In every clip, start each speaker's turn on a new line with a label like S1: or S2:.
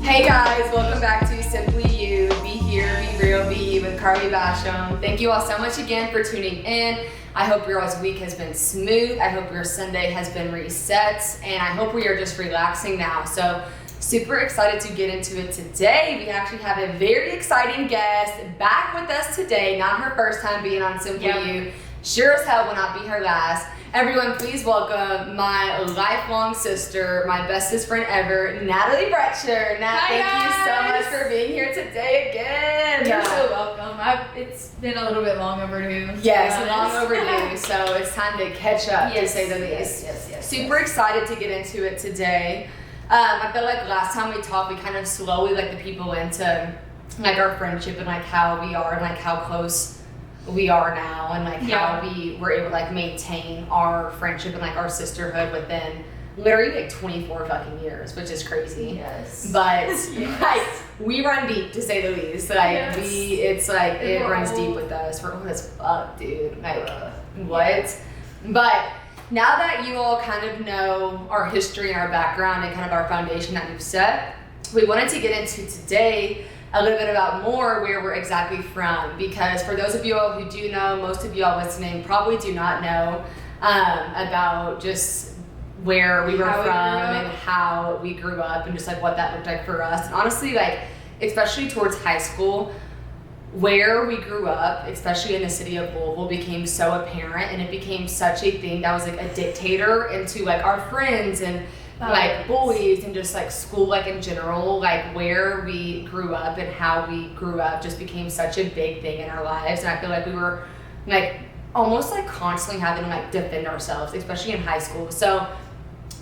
S1: Hey guys, welcome back to Simply You, Be Here, Be Real, Be You with Carly Basham. Thank you all so much again for tuning in. I hope your all's week has been smooth. I hope your Sunday has been reset, and I hope we are just relaxing now. So super excited to get into it today. We actually have a very exciting guest back with us today. Not her first time being on Simply You. Sure as hell will not be her last. Everyone, please welcome my lifelong sister, my bestest friend ever, Natalie Bretcher. Nat, thank you so much for being here today again.
S2: You're so welcome. It's been a little bit long overdue.
S1: Yes, long overdue. So it's time to catch up, to say the least.
S2: Yes.
S1: Super excited to get into it today. I feel like last time we talked, we kind of slowly let the people into like our friendship and like how we are and like how close we are now and like how we were able to like maintain our friendship and like our sisterhood within literally like 24 fucking years, which is crazy.
S2: Yes.
S1: But like we run deep, to say the least. Like it runs deep with us. We're old as fuck, dude. Like what? But now that you all kind of know our history and our background and kind of our foundation that we've set, we wanted to get into today a little bit about more where we're exactly from, because for those of you all who do know, most of you all listening probably do not know about just where we were from and how we grew up and just like what that looked like for us. And honestly, like especially towards high school, where we grew up, especially in the city of Louisville, became so apparent, and it became such a thing that was like a dictator into like our friends and like bullies and just like school, like in general, like where we grew up and how we grew up just became such a big thing in our lives. And I feel like we were like almost like constantly having to like defend ourselves, especially in high school. So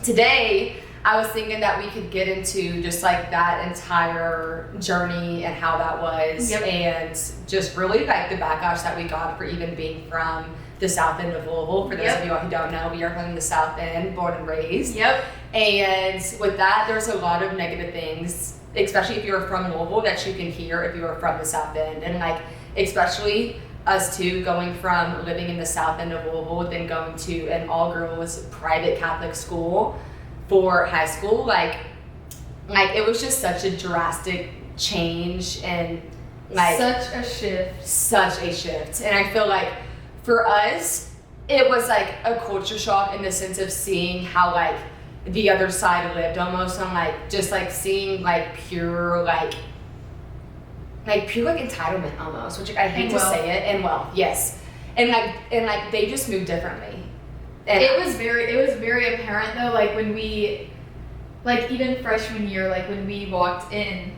S1: today I was thinking that we could get into just like that entire journey and how that was, and just really like the backlash that we got for even being from the south end of Louisville. For those of you all who don't know, we are from the south end, born and raised. And with that, there's a lot of negative things, especially if you're from Louisville, that you can hear if you are from the south end. And like, especially us two, going from living in the south end of Louisville, then going to an all-girls private Catholic school for high school, like it was just such a drastic change and like
S2: such a shift.
S1: And I feel like for us, it was like a culture shock in the sense of seeing how like the other side lived, almost on like just like seeing like pure entitlement almost, which I hate to say it, and and like they just moved differently. And
S2: it was very apparent though, like when we, like even freshman year, like when we walked in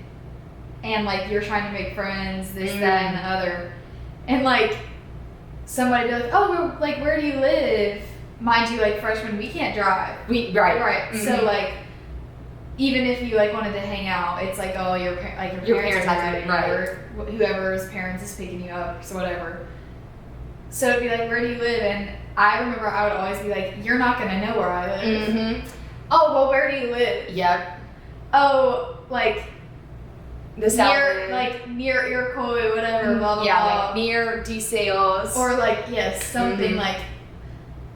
S2: and like you're trying to make friends, this, that, and the other, and like somebody be like, oh, we're, like, where do you live? Mind you, like freshmen, we can't drive. Right. So like, even if you like wanted to hang out, it's like, oh, your parents have to, or whoever's parents is picking you up, so whatever. So it'd be like, where do you live? And I remember I would always be like, you're not gonna know where I live. Oh, well, where do you live? Oh, like the south end. Near Iroquois, whatever, blah blah blah.
S1: Like near DeSales.
S2: Or like something like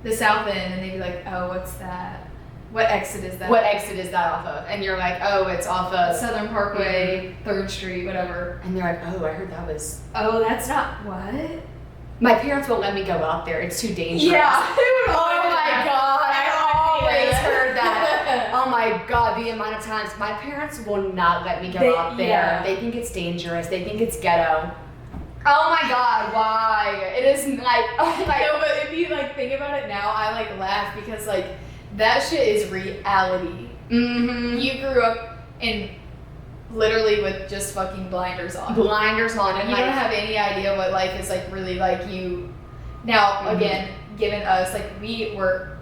S2: the south end, and they'd be like, oh, what's that? What exit is that?
S1: What exit is that off of? And you're like, oh, it's off of
S2: Southern Parkway, 3rd Street, whatever.
S1: And they're like, oh, I heard that was.
S2: Oh, that's not what.
S1: My parents won't let me go out there. It's too dangerous.
S2: Yeah.
S1: Oh my god, I always heard that. Oh my god, the amount of times my parents will not let me go out there. Yeah. They think it's dangerous. They think it's ghetto. Oh my god, why? It is like, oh my.
S2: No, but if you like think about it now, I like laugh because like that shit is reality. You grew up in literally with just fucking blinders on.
S1: And
S2: you don't have any idea what life is like really like. You now again, given us like we were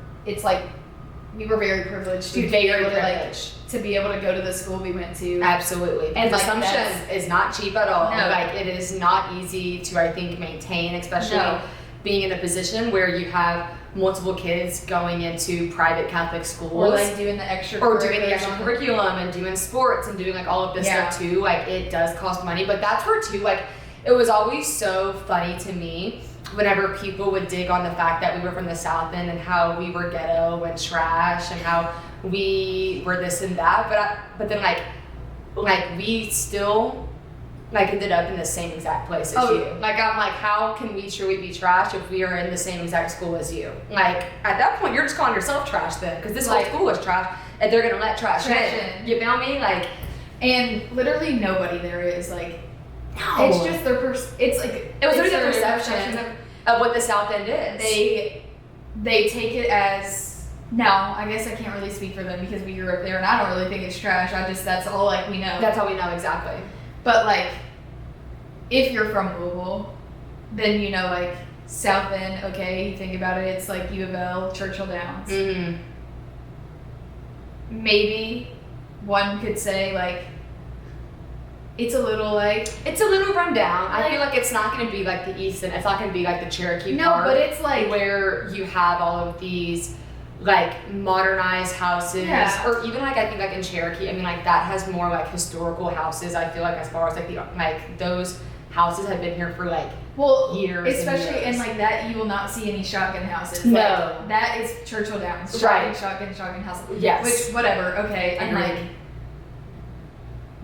S2: very privileged to be able to go to the school we went to.
S1: Absolutely. And assumption is not cheap at all. No. Like it is not easy to, I think, maintain, especially being in a position where you have multiple kids going into private Catholic schools.
S2: Or like doing the extracurriculum
S1: and doing sports and doing like all of this stuff too. Like it does cost money, but that's where too, like it was always so funny to me whenever people would dig on the fact that we were from the South End and how we were ghetto and trash and how we were this and that, but then like like we still like ended up in the same exact place as you. Like I'm like, how can we truly be trash if we are in the same exact school as you? Like at that point, you're just calling yourself trash then, because this whole school is trash, and they're gonna let trash in. You feel me? Like,
S2: and literally nobody there is like.
S1: No.
S2: It's just their it's like
S1: it was literally the perception of what the South End is.
S2: They take it as, no, I guess I can't really speak for them because we grew up there and I don't really think it's trash. That's all like we know.
S1: That's all we know, exactly.
S2: But like, if you're from Louisville, then you know like South End, okay, you think about it, it's like U of L, Churchill Downs.
S1: Mm-hmm.
S2: Maybe one could say like, it's a little
S1: run down. I feel like it's not going to be like the East End. It's not going to be like the Cherokee part.
S2: No, but it's like
S1: where you have all of these like modernized houses, or even like I think like in Cherokee. I mean, like that has more like historical houses. I feel like as far as like those houses have been here for like years,
S2: especially
S1: and years.
S2: In like that, you will not see any shotgun houses.
S1: No,
S2: like, that is Churchill Downs. Shotgun houses.
S1: Yes,
S2: which whatever. Okay, and like.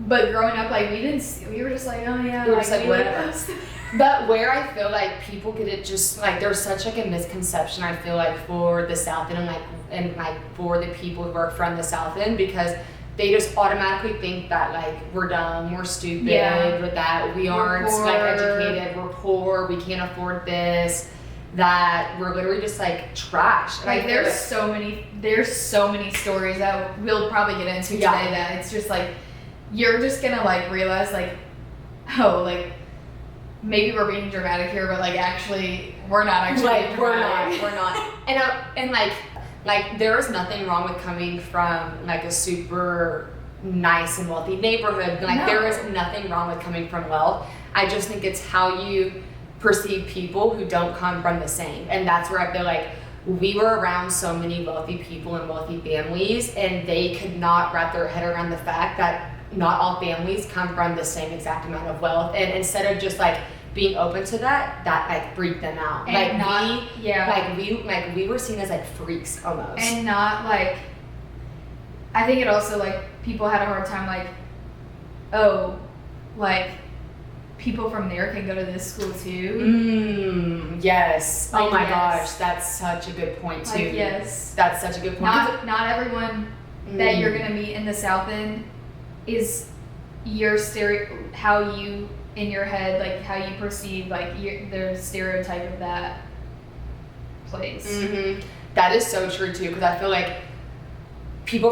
S2: But growing up, like we were just like, oh yeah,
S1: we were just like whatever.
S2: But
S1: where I feel like people get it just like there's such like a misconception I feel like for the South End and for the people who are from the South End, because they just automatically think that like we're dumb, we're stupid, with that we aren't like educated, we're poor, we can't afford this, that we're literally just like trash.
S2: Like there's so many stories that we'll probably get into today that it's just like. You're just gonna like realize like, oh, like maybe we're being dramatic here, but like actually we're not actually
S1: like we're not. And like there is nothing wrong with coming from like a super nice and wealthy neighborhood. Like there is nothing wrong with coming from wealth. I just think it's how you perceive people who don't come from the same, and that's where I feel like. We were around so many wealthy people and wealthy families, and they could not wrap their head around the fact that not all families come from the same exact amount of wealth. And instead of just like being open to that like freaked them out. And we were seen as like freaks almost.
S2: And not like, I think it also like people had a hard time like, oh, like people from there can go to this school too.
S1: Yes.
S2: Like,
S1: oh my gosh, that's such a good point too.
S2: Like, yes.
S1: That's such a good point.
S2: Not everyone that you're gonna meet in the South End is your how you in your head, like how you perceive like the stereotype of that place.
S1: Mm-hmm. That is so true too, because I feel like people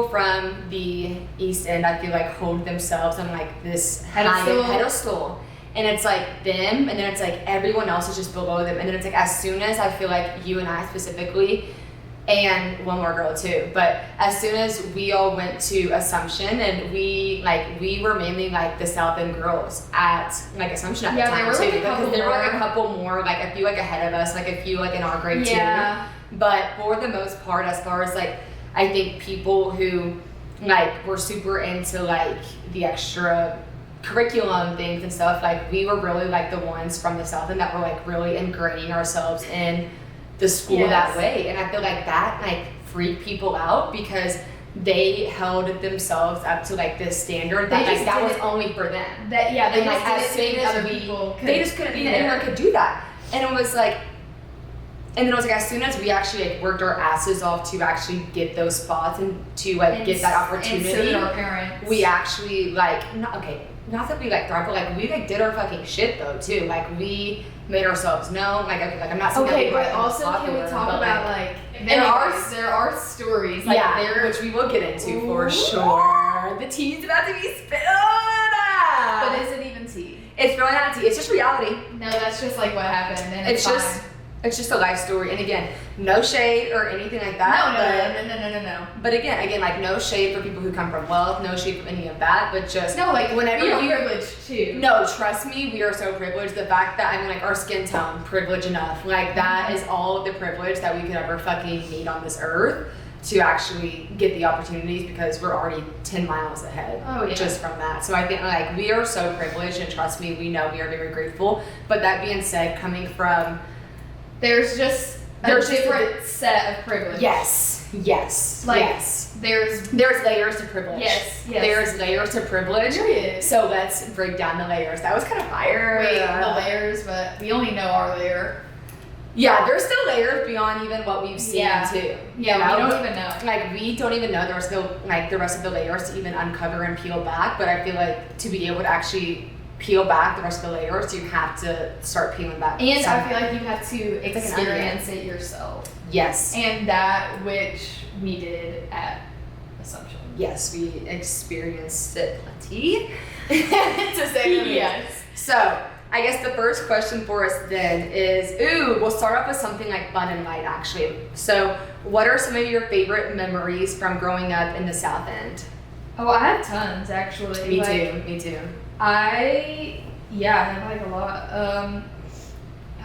S1: from the East End, I feel like hold themselves on like this pedestal, and it's like them, and then it's like everyone else is just below them, and then it's like as soon as I feel like you and I specifically, and one more girl too, but as soon as we all went to Assumption, and we were mainly like the South End girls at like Assumption at the time too, because there were like a couple more, like a few like ahead of us, like a few like in our grade too, but for the most part, as far as like I think people who like were super into like the extra curriculum things and stuff, like we were really like the ones from the South End that were like really ingraining ourselves in the school that way. And I feel like that like freaked people out, because they held themselves up to like this standard that like that was only for them.
S2: They
S1: and like as soon as they just couldn't be anyone could do that. And it was like, and then I was like, as soon as we actually like worked our asses off to actually get those spots and to like get that opportunity,
S2: and so did our parents.
S1: We actually like not that we like thrived, but like we like did our fucking shit though too. Like we made ourselves known. Like I'm not saying
S2: okay, but also can we talk about like there are stories like
S1: which we will get into for sure. The tea's about to be spilled.
S2: But is it even tea?
S1: It's really not tea. It's just reality.
S2: No, that's just like what happened, and
S1: it's just a life story. And again, no shade or anything like that.
S2: No.
S1: But again, like no shade for people who come from wealth, no shade for any of that, but just
S2: no, like
S1: whenever
S2: you're privileged too.
S1: No, trust me, we are so privileged. The fact that I mean like our skin tone, privilege enough. Like that is all of the privilege that we could ever fucking need on this earth to actually get the opportunities, because we're already 10 miles ahead just from that. So I think like we are so privileged, and trust me, we know we are very grateful. But that being said, coming from
S2: there's just
S1: There's
S2: a
S1: just
S2: different set of privilege.
S1: Yes.
S2: Like,
S1: yes.
S2: There's
S1: layers to privilege.
S2: Yes.
S1: There's layers to privilege.
S2: Period.
S1: So let's break down the layers. That was kind of fire.
S2: Wait, the layers, but we only know our layer.
S1: Yeah, there's still layers beyond even what we've seen too.
S2: Yeah, we don't even know.
S1: Like we don't even know there's still like the rest of the layers to even uncover and peel back. But I feel like to be able to actually peel back the rest of the layers, you have to start peeling back.
S2: And I feel like you have to
S1: It's like an
S2: experience it yourself.
S1: Yes.
S2: And that which we did at Assumption.
S1: Yes, we experienced it plenty, to say the least.
S2: Yes.
S1: So, I guess the first question for us then is, we'll start off with something like fun and light actually. So, what are some of your favorite memories from growing up in the South End?
S2: Oh, I have tons actually.
S1: Me too.
S2: I have like a lot.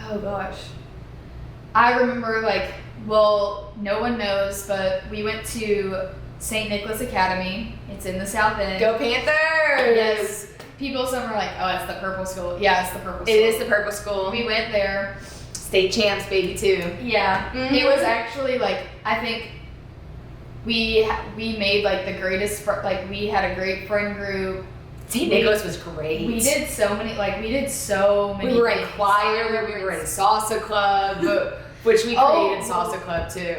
S2: Oh gosh. I remember no one knows, but we went to St. Nicholas Academy. It's in the South End.
S1: Go Panthers!
S2: Yes. People, some are like, oh, it's the purple school. Yeah, it's the purple school.
S1: It is the purple school.
S2: We went there.
S1: State champs, baby, too.
S2: Yeah.
S1: Mm-hmm.
S2: It was actually I think we made the greatest, we had a great friend group.
S1: St. Nicholas was great.
S2: We did so many,
S1: We were in choir, we were in salsa club, which we created salsa club too.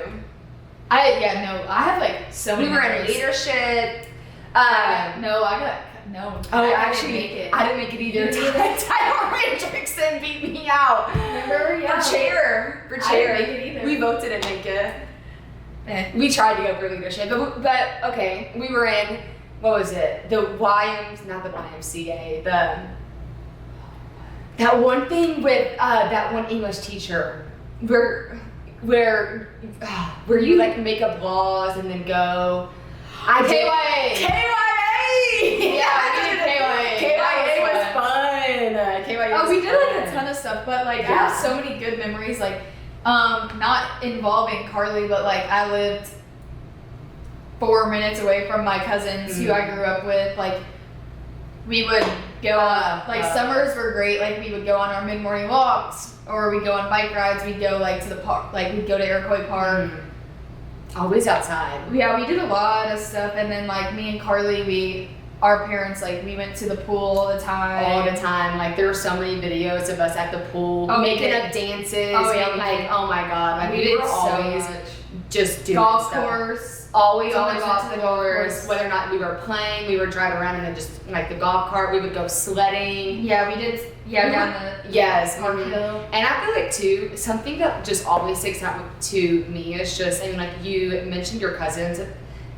S2: I have so many.
S1: We were in leadership.
S2: I didn't make it.
S1: I didn't make it either. Tyler Hendrickson beat me out.
S2: Remember? Yeah.
S1: For chair.
S2: I didn't make it either.
S1: We both didn't make it. We tried to go for leadership, but okay, we were in, what was it? Not the YMCA, that one thing with that one English teacher where you make up laws and then go. KYA.
S2: Yeah, we did KYA.
S1: KYA was fun. KYA
S2: we did a ton of stuff, but I have so many good memories. Not involving Carly, but I lived 4 minutes away from my cousins who I grew up with. We would go summers were great. We would go on our mid-morning walks, or we'd go on bike rides. We'd go to the park. We'd go to Iroquois Park.
S1: Always outside.
S2: Yeah, we did a lot of stuff, and then me and Carly, our parents we went to the pool all the time. There were so many videos of us at the pool making up dances. Oh my god,
S1: we were always
S2: so much.
S1: Just doing
S2: golf
S1: stuff.
S2: course.
S1: Always
S2: Always
S1: on
S2: went to
S1: the golf course. Whether or not we were playing, we would drive around and then just the golf cart. We would go sledding.
S2: Yeah, we did. Yeah, down the
S1: Park Hill. And I feel too, something that just always sticks out to me is just, you mentioned your cousins,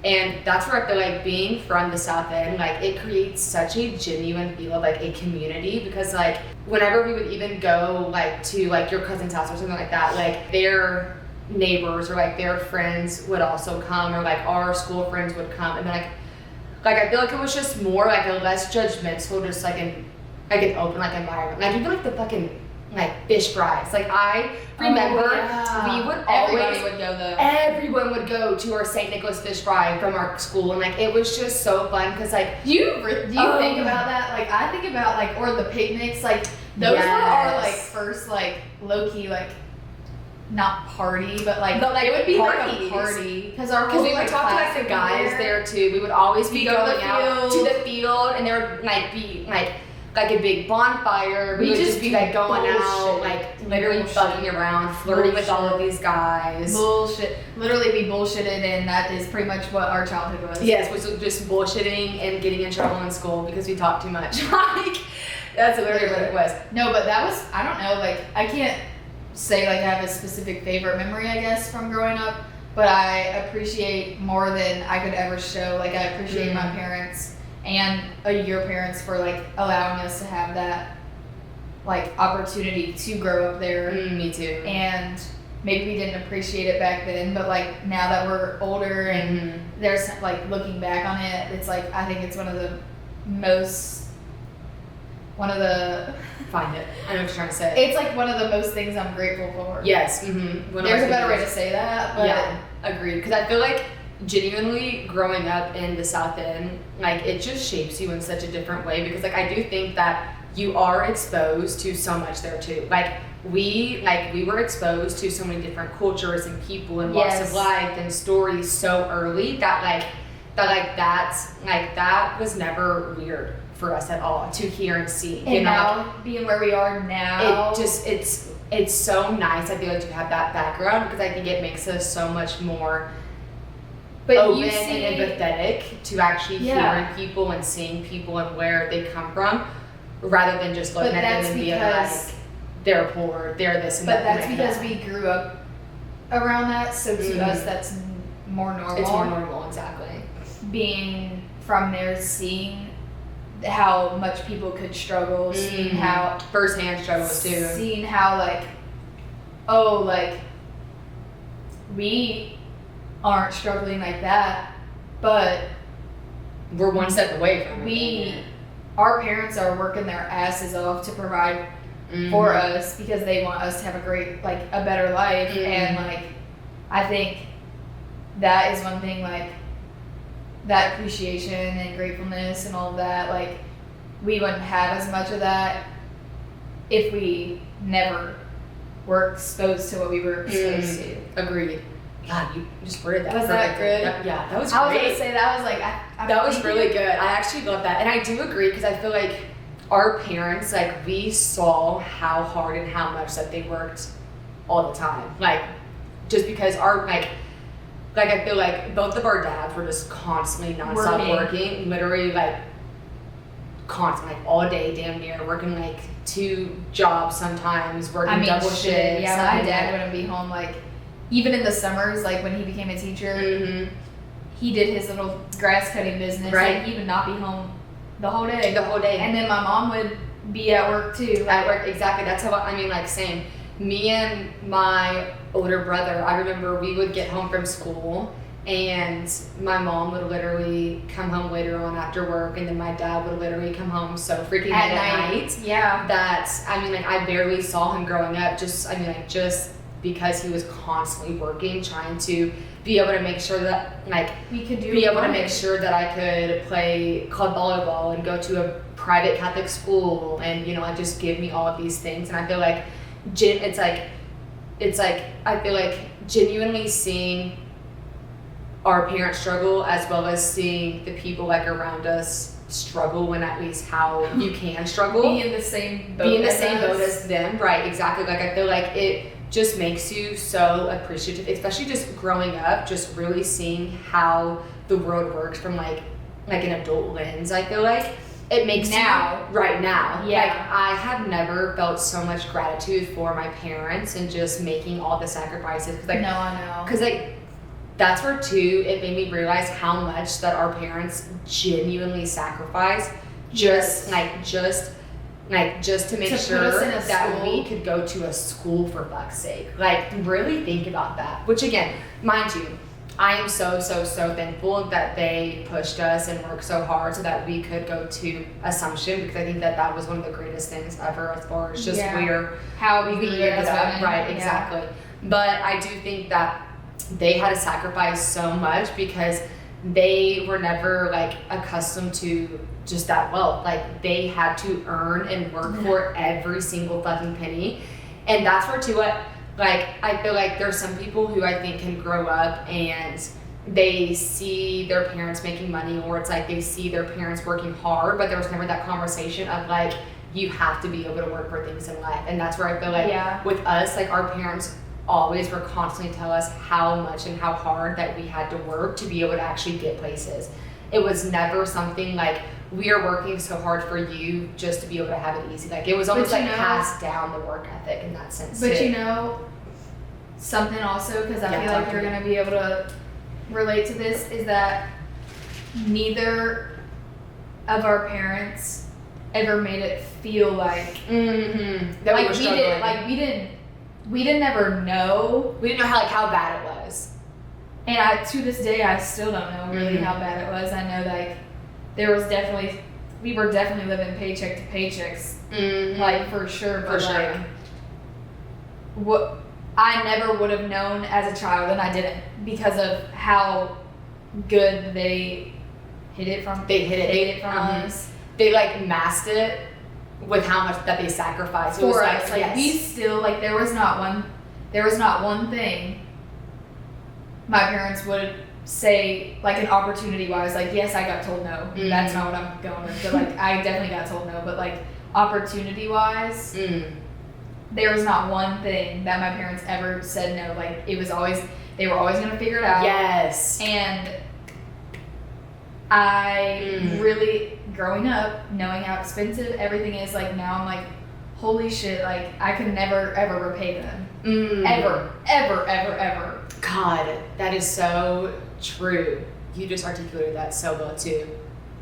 S1: and that's where I feel being from the South End, it creates such a genuine feel of a community, because whenever we would even go to your cousin's house or something like that, their neighbors or their friends would also come, or our school friends would come, and then I feel it was just more a less judgmental, just an open environment. Even the fucking fish fries. I remember we would always
S2: would go though.
S1: Everyone would go to our St. Nicholas fish fry from our school, and it was just so fun because
S2: do you think about that? I think about or the picnics. Those were our first low key not party, but it would be
S1: parties.
S2: a party because
S1: we would talk to the guys there too. We would always be going out to the field, and there would be a big bonfire. We would just be going out, literally bugging around, flirting with all of these guys.
S2: Bullshit. Literally, we bullshitted, and that is pretty much what our childhood was.
S1: Yes, which was just bullshitting and getting in trouble in school because we talked too much. That's literally what it was.
S2: No, but that was, I don't know, I can't say I have a specific favorite memory, I guess, from growing up, but I appreciate more than I could ever show. I appreciate my parents and your parents for allowing us to have that opportunity to grow up there.
S1: Me too.
S2: And maybe we didn't appreciate it back then, but now that we're older and there's looking back on it, it's I think it's one of the
S1: find it. I know what you're trying to say.
S2: It's one of the most things I'm grateful for.
S1: Yes.
S2: There's a better way to say that. But
S1: yeah, agreed. Because I feel genuinely growing up in the South End, it just shapes you in such a different way, because I do think that you are exposed to so much there too. we were exposed to so many different cultures and people and walks of life and stories so early that that was never weird for us at all to hear and see.
S2: And now, being where we are now,
S1: it's so nice, I feel like, to have that background, because I think it makes us so much more open and empathetic to actually hearing people and seeing people and where they come from, rather than just looking at them and being like, they're poor, they're this and that.
S2: But that's because we grew up around that, so to us that's more normal.
S1: It's more normal, exactly.
S2: Being from there, seeing how much people could struggle, seeing how
S1: firsthand struggles too,
S2: seeing how we aren't struggling like that, but
S1: we're one step away from it.
S2: Our parents are working their asses off to provide for us because they want us to have a great, a better life, and I think that is one thing, that appreciation and gratefulness and all of that, we wouldn't have as much of that if we never were exposed to what we were exposed to.
S1: Agreed. God, you just worded that.
S2: Was that good?
S1: Yeah, that was great.
S2: I was going to say, that was
S1: that was really good. I actually love that. And I do agree, because I feel like our parents, we saw how hard and how much that they worked all the time. Just because I feel like both of our dads were just constantly nonstop working, literally constantly, all day, damn near, working 2 jobs sometimes, working double shifts.
S2: Yeah, my dad wouldn't be home even in the summers, when he became a teacher, he did his little grass cutting business.
S1: Right.
S2: He would not be home the whole day.
S1: The whole day.
S2: And then my mom would be at work too.
S1: At work, exactly. That's how same. Me and my older brother, I remember we would get home from school and my mom would literally come home later on after work, and then my dad would literally come home so freaking late at night.
S2: Yeah.
S1: That, I barely saw him growing up, just because he was constantly working, trying to be able to make sure that,
S2: we could
S1: make sure that I could play club volleyball and go to a private Catholic school, and, just give me all of these things. And I feel like I feel like genuinely seeing our parents struggle, as well as seeing the people around us struggle, when at least how you can struggle.
S2: Be in the same boat
S1: as them, right? Exactly. I feel like it just makes you so appreciative, especially just growing up, just really seeing how the world works from an adult lens. I feel like it makes right now.
S2: Yeah.
S1: I have never felt so much gratitude for my parents and just making all the sacrifices.
S2: No, I know.
S1: Because that's where too, it made me realize how much that our parents genuinely sacrifice, just to make sure that we could go to a school, for fuck's sake. Really think about that. Which, again, mind you, I am so, so, so thankful that they pushed us and worked so hard so that we could go to Assumption, because I think that was one of the greatest things ever, as far as just
S2: how we ended up.
S1: Right, exactly. But I do think that they had to sacrifice so much, because they were never accustomed to just that wealth. They had to earn and work for every single fucking penny. And that's where too, I feel like there's some people who I think can grow up and they see their parents making money, or it's they see their parents working hard, but there was never that conversation of you have to be able to work for things in life. And that's where I feel with us, our parents always were constantly tell us how much and how hard that we had to work to be able to actually get places. It was never something we are working so hard for you just to be able to have it easy. It was almost passed down, the work ethic in that sense.
S2: But something also, because I feel like you're going to be able to relate to this, is that neither of our parents ever made it feel that we were struggling. We didn't ever know.
S1: We didn't know how bad it was.
S2: And to this day, I still don't know really how bad it was. I know we were definitely living paycheck to paychecks, for sure. But what I never would have known as a child, and I didn't, because of how good they hid it from.
S1: They hid it from us. They masked it with how much that they sacrificed.
S2: For us, like we still, like there was not one thing my parents would say, like an opportunity wise, like yes, I got told no. That's not what I'm going with. But like I definitely got told no. But like opportunity wise, there was not one thing that my parents ever said no. Like it was always, they were always gonna figure it out.
S1: Yes.
S2: And I really, growing up, knowing how expensive everything is, like now I'm like, holy shit, like I can never ever repay them. Ever.
S1: God, that is so true. You just articulated that so well too.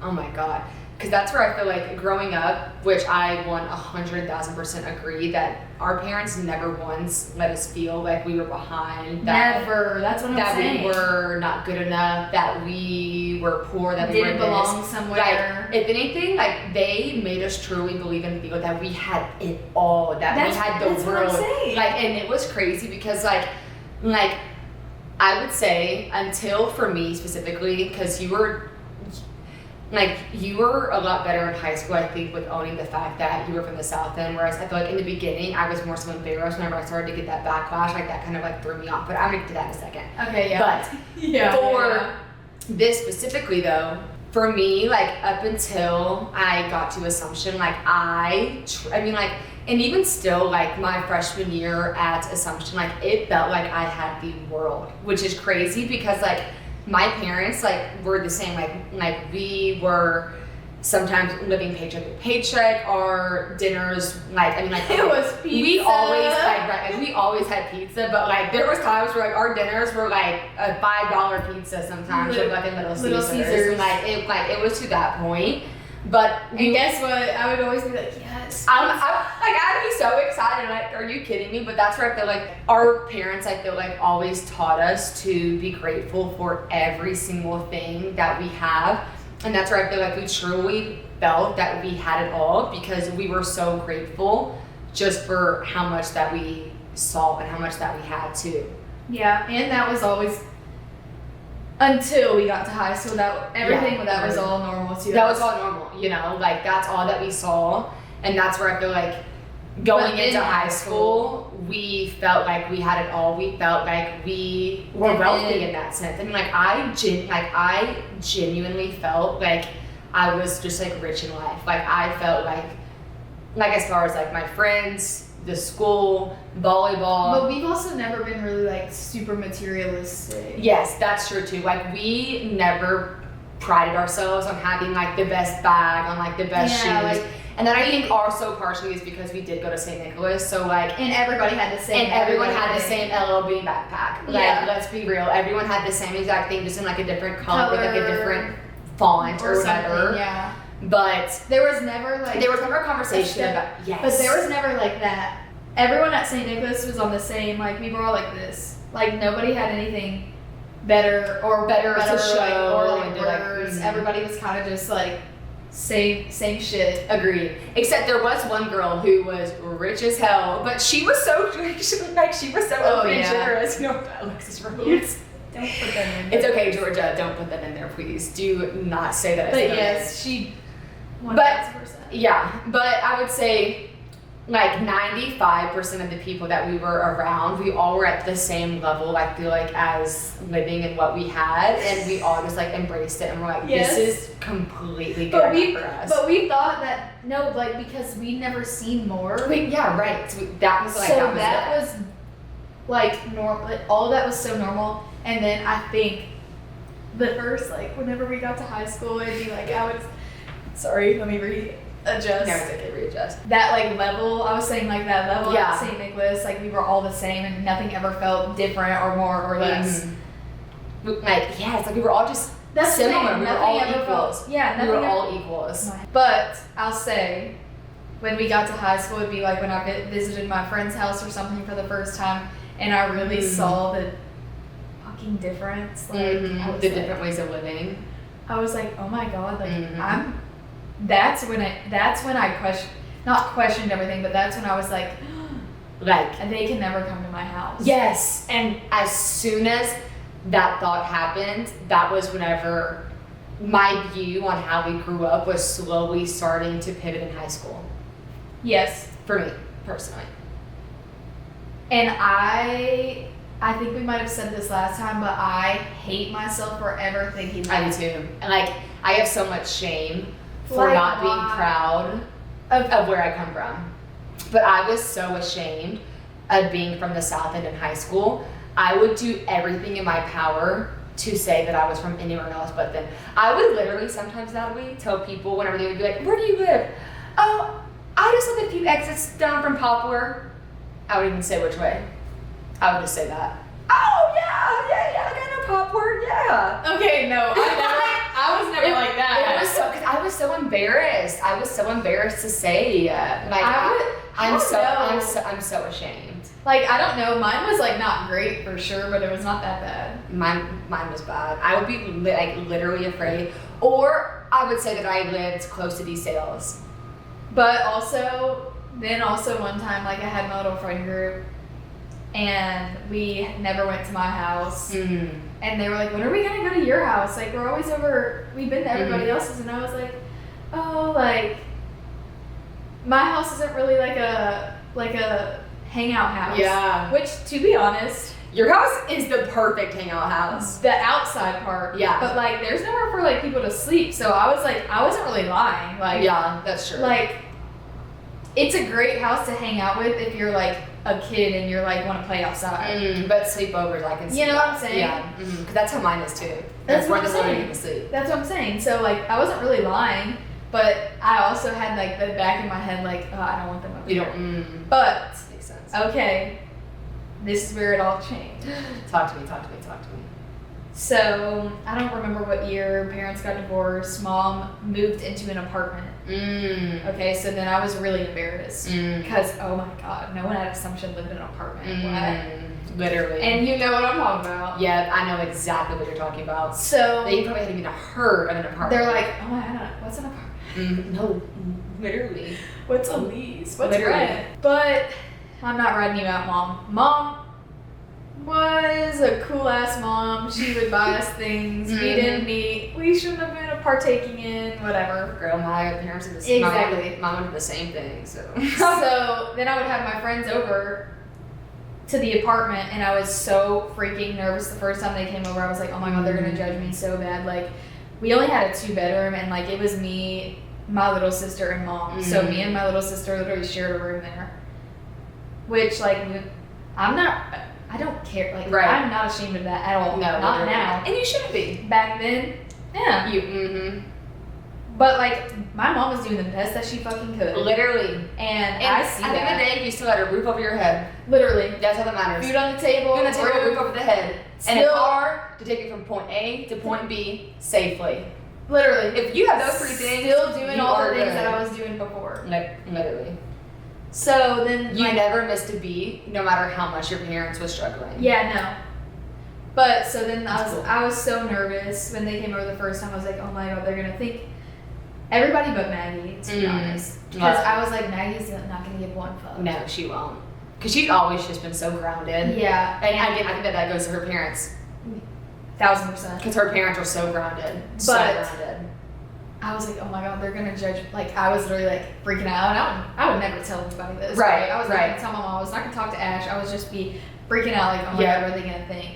S1: Oh my God. Because that's where I feel like growing up, which I 100,000% agree, that our parents never once let us feel like we were behind.
S2: Never. That's what I'm saying.
S1: That we were not good enough, that we were poor, that we
S2: didn't belong somewhere.
S1: Like, if anything, like they made us truly believe and feel that we had it all, that we had the world.
S2: What I'm saying.
S1: Like, and it was crazy because like I would say until for me specifically, because you were a lot better in high school, I think, with owning the fact that you were from the South End, whereas I feel like in the beginning, I was more so embarrassed whenever I started to get that backlash, like that kind of like threw me off, but I'm gonna get to that in a second.
S2: Okay, yeah.
S1: But for this specifically though, for me, like up until I got to Assumption, like I mean like, and even still like my freshman year at Assumption, like it felt like I had the world, which is crazy because like, my parents like were the same, like we were sometimes living paycheck to paycheck. Our dinners, like I mean, like
S2: it was pizza.
S1: We always like we always had pizza, but like there was times where like our dinners were like a $5 pizza sometimes, or like a Little Caesars. And, like it was to that point. But
S2: and guess what? I would always be like, yes.
S1: I'd be so excited. Like, are you kidding me? But that's where I feel like our parents, I feel like, always taught us to be grateful for every single thing that we have, and that's where I feel like we truly felt that we had it all because we were so grateful just for how much that we saw and how much that we had too.
S2: Yeah, and that was always. Until we got to high school, that was all normal too.
S1: That was all normal, you know, like that's all that we saw, and that's where I feel like going into high school, we felt like we had it all. We felt like we were wealthy in that sense. I mean, like I genuinely felt like I was just like rich in life. Like I felt like as far as like my friends, the school, volleyball.
S2: But we've also never been really like super materialistic.
S1: Yes, that's true too. Like we never prided ourselves on having like the best bag, on like the best shoes. Like, and then I think also partially is because we did go to St. Nicholas, so like
S2: and everybody had the same.
S1: And everyone had the same LLB backpack. Like let's be real, everyone had the same exact thing, just in like a different color. With like a different font or whatever.
S2: Yeah.
S1: But
S2: there was never
S1: a conversation about
S2: But there was never like that. Everyone at St. Nicholas was on the same, like we were all like this. Like nobody had anything better to show or like worse. Everybody was kind of just like same shit.
S1: Agreed. Except there was one girl who was rich as hell, but she was so open and generous. You know what Alexis Rhodes.
S2: Don't put that in there.
S1: It's okay, Georgia. Don't put that in there, please. Do not say that.
S2: But yes, she. 1,000%.
S1: Yeah, but I would say like 95% of the people that we were around, we all were at the same level, I feel like, as living in what we had, and we all just like embraced it and we're like, this is completely good for us.
S2: But we thought that, no, like because we'd never seen more.
S1: So that was
S2: like normal. All of that was so normal. And then I think the first, like, whenever we got to high school, it'd be like, sorry, let me readjust.
S1: No, it's okay, readjust.
S2: That, like, level, I was saying, like, that level at St. Nicholas, like, we were all the same and nothing ever felt different or more or less.
S1: Like, it's like we were all just similar. We were all equals. We were all equals.
S2: But I'll say, when we got to high school, it'd be like when I visited my friend's house or something for the first time and I really saw the difference, like
S1: the different ways of living.
S2: I was like, oh my god, like that's when I not questioned everything, but that's when I was like they can never come to my house.
S1: Yes, and as soon as that thought happened, that was whenever my view on how we grew up was slowly starting to pivot in high school.
S2: Yes.
S1: For me, personally.
S2: And I think we might have said this last time, but I hate myself for ever thinking that.
S1: I do too. And like, I have so much shame for
S2: Like,
S1: not being
S2: why?
S1: proud of where I come from. But I was so ashamed of being from the South End in high school. I would do everything in my power to say that I was from anywhere else but then. I would literally sometimes, Natalie, tell people whenever they would be like, where do you live? Oh, I just live a few exits down from Poplar. I would even say which way. I would just say that. Oh, yeah, like I know Poplar, yeah.
S2: Okay, no, I was never like that.
S1: It was so, because I was so embarrassed. I was so embarrassed to say, like, I'm so ashamed.
S2: Like, I don't know, mine was like not great for sure, but it was not that bad.
S1: Mine was bad. I would be like literally afraid, or I would say that I lived close to these sales.
S2: But also one time, like I had my little friend group, and we never went to my house.
S1: Mm.
S2: And they were like, when are we gonna go to your house? Like, we're always over, we've been to everybody else's. And I was like, oh, like, my house isn't really like a hangout house.
S1: Yeah.
S2: Which, to be honest,
S1: Your house is the perfect hangout house.
S2: the outside part.
S1: Yeah.
S2: But like, there's nowhere for like people to sleep. So I was like, I wasn't really lying. Like,
S1: Yeah, that's true.
S2: like, it's a great house to hang out with if you're like a kid and you're like want to play outside.
S1: But sleepovers, I can see.
S2: You know
S1: that.
S2: what I'm saying?
S1: Yeah. Because that's how mine is too.
S2: That's
S1: where
S2: what I'm
S1: the
S2: saying.
S1: to sleep.
S2: That's what I'm saying. So like, I wasn't really lying, but I also had like the back of my head like, oh, I don't want them over
S1: You
S2: here.
S1: don't.
S2: But
S1: Makes sense.
S2: okay, this is where it all changed.
S1: Talk to me.
S2: So I don't remember what year parents got divorced. Mom moved into an apartment. Okay, so then I was really embarrassed because oh my god, no one at Assumption lived in an apartment. What?
S1: Literally.
S2: And you know what I'm talking about.
S1: Yeah, I know exactly what you're talking about.
S2: So
S1: They probably hadn't even heard of an apartment.
S2: they're like, oh my god, what's an apartment?
S1: No, literally.
S2: What's a lease? What's
S1: Literally.
S2: rent? But I'm not riding you out, Mom. Mom was a cool ass mom. She would buy us things we didn't need. We shouldn't have been partaking in, whatever.
S1: Girl, my parents did the same.
S2: Exactly.
S1: Mom did the same thing. So.
S2: So then I would have my friends over to the apartment, and I was so freaking nervous the first time they came over. I was like, oh my god, they're gonna judge me so bad. Like, we only had a 2-bedroom, and like it was me, my little sister, and Mom. So me and my little sister literally shared a room there. Which like, I don't care. Like,
S1: Right.
S2: I'm not ashamed of that at all.
S1: No,
S2: not
S1: literally.
S2: now.
S1: And you shouldn't be.
S2: Back then, yeah. But like, my mom was doing the best that she fucking could.
S1: Literally.
S2: And
S1: At
S2: I see
S1: the end of
S2: that.
S1: the day, you still had a roof over your head.
S2: Literally.
S1: That's all that matters.
S2: Food on the table.
S1: Food on the table, roof over the head, and a
S2: Still-
S1: car to take you from point A to point B safely.
S2: Literally.
S1: If you have those three things,
S2: Still doing
S1: you
S2: all the
S1: are
S2: things
S1: good.
S2: that I was doing before.
S1: Literally.
S2: So then,
S1: You
S2: like,
S1: never missed a beat, no matter how much your parents were struggling.
S2: yeah, no. But so then
S1: That's cool.
S2: I was so nervous when they came over the first time. I was like, oh my god, they're gonna think everybody but Maggie, to be honest. Because I was like, Maggie's not gonna give one fuck.
S1: No, she won't. Because she's always just been so grounded.
S2: Yeah,
S1: And I think that goes to her parents.
S2: 1000%.
S1: Because her parents were so grounded. So
S2: But-
S1: grounded.
S2: I was like, oh my god, they're gonna judge. Like, I was literally like freaking out, and I would never tell anybody this.
S1: Right,
S2: Like, I was not
S1: right.
S2: gonna tell my mom. I was not gonna talk to Ash. I was just be freaking out, like, oh my
S1: Yeah.
S2: god, what are they gonna think?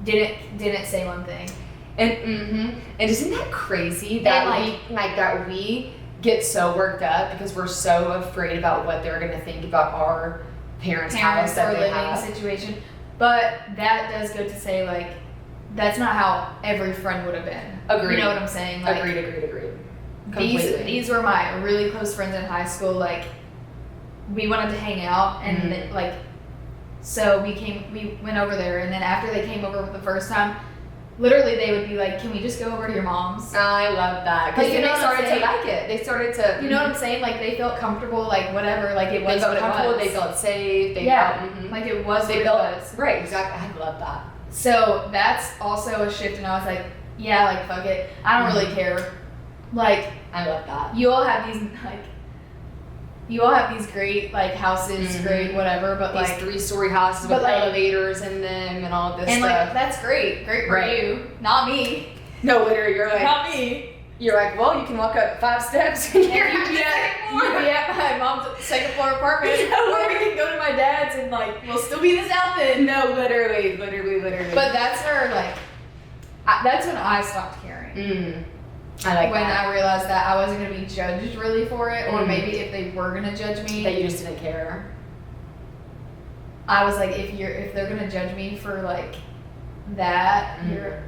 S2: Didn't say one thing.
S1: And isn't that crazy that
S2: And,
S1: we get so worked up because we're so afraid about what they're gonna think about our parents' house that
S2: or
S1: they
S2: living
S1: have.
S2: situation. But that does go to say, like, that's not how every friend would have been.
S1: Agreed.
S2: You know what I'm saying? Like,
S1: Agreed. Completely.
S2: These were my really close friends in high school. Like, we wanted to hang out, and like, so we went over there, and then after they came over the first time, literally they would be like, "Can we just go over to your mom's?"
S1: I love that because
S2: Like, you
S1: they
S2: know what I'm
S1: started to
S2: saying?
S1: like it. They started to.
S2: You know what I'm saying? Like, they felt comfortable, like whatever, like it
S1: They
S2: was
S1: felt
S2: what
S1: comfortable.
S2: it was.
S1: They felt safe. They
S2: yeah,
S1: felt.
S2: like it was
S1: They
S2: what
S1: felt
S2: it was.
S1: right. Exactly. I love that.
S2: So that's also a shift, and I was like, yeah, like fuck it, I don't really care. Like,
S1: I love that.
S2: you all have these great like houses, great whatever, but
S1: These
S2: like
S1: 3-story houses
S2: but
S1: with
S2: like-
S1: elevators in them and all this
S2: and
S1: stuff.
S2: like that's great for
S1: Right.
S2: you, not me,
S1: No, literally, you're like.
S2: not me.
S1: you're like, well, you can walk up 5 steps and
S2: You'd be at my mom's second floor apartment, or we can go to my dad's and like we'll still be in the South End.
S1: No, literally.
S2: But that's her like. That's when I stopped caring.
S1: I like
S2: when
S1: that.
S2: I realized that I wasn't gonna be judged really for it, or maybe if they were gonna judge me,
S1: that you just didn't care.
S2: I was like, if they're gonna judge me for like that,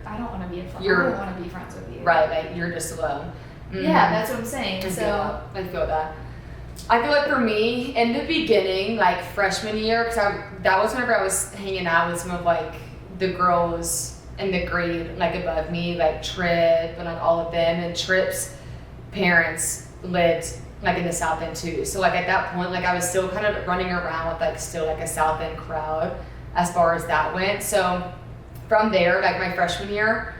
S2: I don't want to be I don't want to be friends with you.
S1: Right, like you're just alone.
S2: Yeah, that's what I'm saying.
S1: I feel that. I feel like for me, in the beginning, like freshman year, because that was whenever I was hanging out with some of like the girls in the grade like above me, like Trip and like all of them, and Trip's parents lived like in the South End too. So like at that point, like I was still kind of running around with like still like a South End crowd as far as that went. So from there, like my freshman year,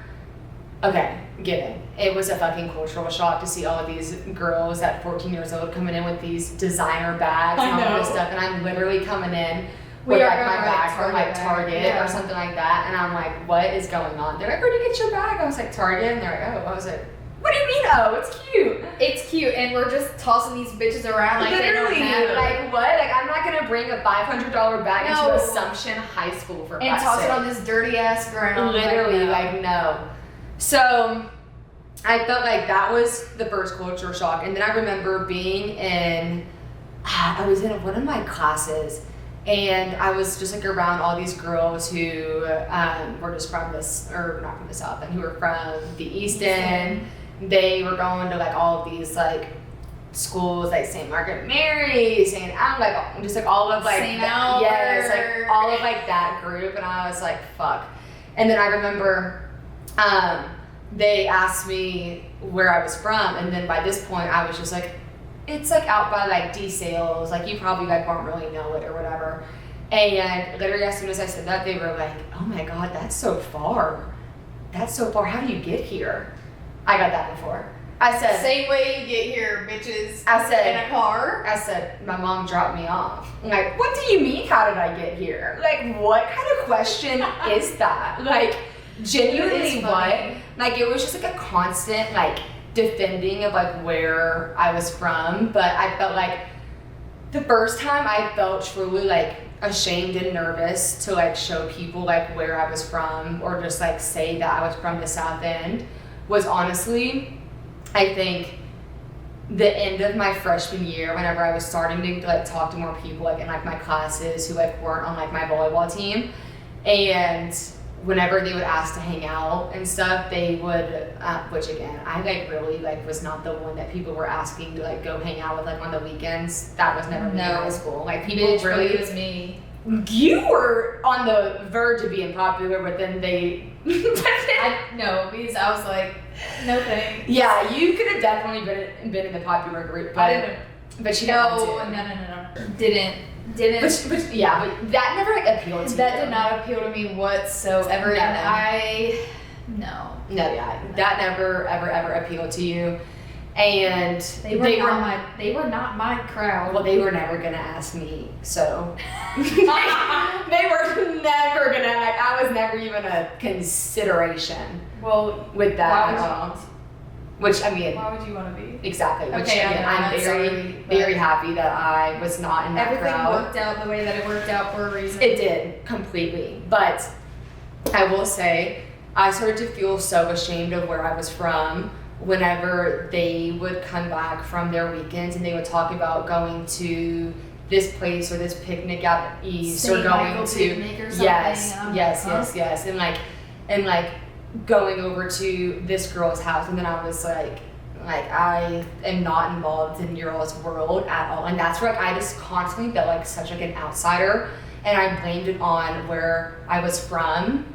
S1: okay, given it was a fucking cultural shock to see all of these girls at 14 years old coming in with these designer bags and all this stuff, and I'm literally coming in with like my bag from like Target or something like that, and I'm like, what is going on? They're like, where'd you get your bag? I was like, Target, and they're like, oh. I was like, what do you mean, oh? It's cute.
S2: It's cute, and we're just tossing these bitches around like
S1: literally,
S2: they don't matter.
S1: Like what? Like I'm not gonna bring a $500 bag into Assumption High School for
S2: and toss it on this dirty ass ground.
S1: Literally, like no. So I felt like that was the first culture shock, and then I remember being in, I was in one of my classes. And I was just like around all these girls who were just from this, or not from the South End, who were from the East End. They were going to like all of these like schools, like St. Margaret Mary, St. Albert, like just like all of like
S2: St. Albert.
S1: Yes, like all of like that group. And I was like, fuck. And then I remember they asked me where I was from, and then by this point I was just like, it's like out by like D-Sales, like you probably like won't really know it or whatever. And literally as soon as I said that, they were like, oh my God, that's so far. That's so far. How do you get here? I got that before. I said,
S2: same way you get here, bitches.
S1: I said,
S2: in a car.
S1: I said, my mom dropped me off. I'm like, what do you mean, how did I get here? Like, what kind of question is that? Like, genuinely what? Like, it was just like a constant, like, defending of like where I was from, but I felt like the first time I felt truly like ashamed and nervous to like show people like where I was from, or just like say that I was from the South End, was honestly, I think, the end of my freshman year, whenever I was starting to like talk to more people like in like my classes who like weren't on like my volleyball team, and whenever they would ask to hang out and stuff, they would, which again, I like really like was not the one that people were asking to like go hang out with like on the weekends. That was never me in high school. Like people really,
S2: it was me.
S1: You were on the verge of being popular, but then they.
S2: No, because I was like, no thanks.
S1: Yeah, you could have definitely been in the popular group, but
S2: I didn't.
S1: But you don't.
S2: No. Didn't.
S1: But yeah, but that never like appealed to me.
S2: That did not appeal to me whatsoever,
S1: No.
S2: and
S1: No, yeah, that never ever appealed to you, and
S2: they were not my crowd.
S1: Well, they were never gonna ask me, so they were never gonna like. I was never even a consideration.
S2: Well,
S1: with that at all. Which I mean,
S2: why would you want to be?
S1: Exactly. Which
S2: okay,
S1: again, I'm very happy that I was not in that
S2: everything
S1: crowd.
S2: Everything worked out the way that it worked out for a reason.
S1: It did completely, but I will say I started to feel so ashamed of where I was from whenever they would come back from their weekends and they would talk about going to this place or this picnic out east,
S2: St.
S1: or going
S2: Michael
S1: to
S2: picnic or something.
S1: yes, and like going over to this girl's house, and then I was like I am not involved in your all's world at all, and that's where like I just constantly felt like such like an outsider, and I blamed it on where I was from.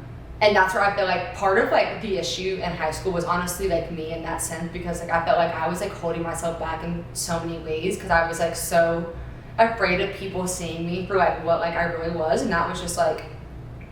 S1: And that's where I feel like part of like the issue in high school was honestly like me in that sense, because like I felt like I was like holding myself back in so many ways because I was like so afraid of people seeing me for like what like I really was, and that was just like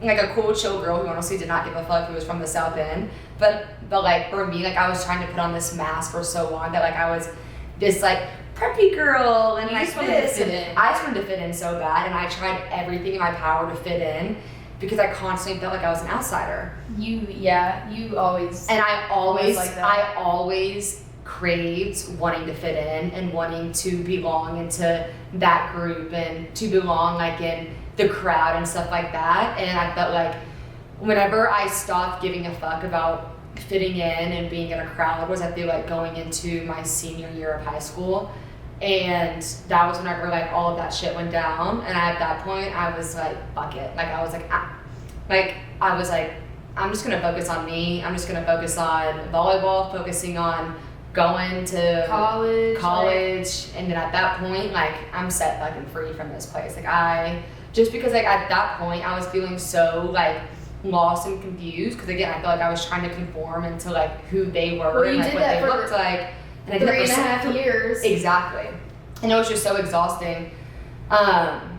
S1: a cool chill girl who honestly did not give a fuck, who was from the South End, but like for me, like I was trying to put on this mask for so long that like I was this like preppy girl and like this, and I just wanted to fit in so bad, and I tried everything in my power to fit in. because I constantly felt like I was an outsider.
S2: You always.
S1: And I always
S2: like
S1: craved wanting to fit in and wanting to belong into that group and to belong like in the crowd and stuff like that. And I felt like whenever I stopped giving a fuck about fitting in and being in a crowd was, I feel like, going into my senior year of high school. And that was whenever like all of that shit went down. And at that point I was like, fuck it. Like I was like, I'm just gonna focus on me. I'm just gonna focus on volleyball, focusing on going to college. And then at that point, like, I'm set fucking free from this place. Like just because like at that point I was feeling so like lost and confused, because again I felt like I was trying to conform into like who they were and like what they looked like. And
S2: 3.5 years.
S1: Exactly. And it was just so exhausting. And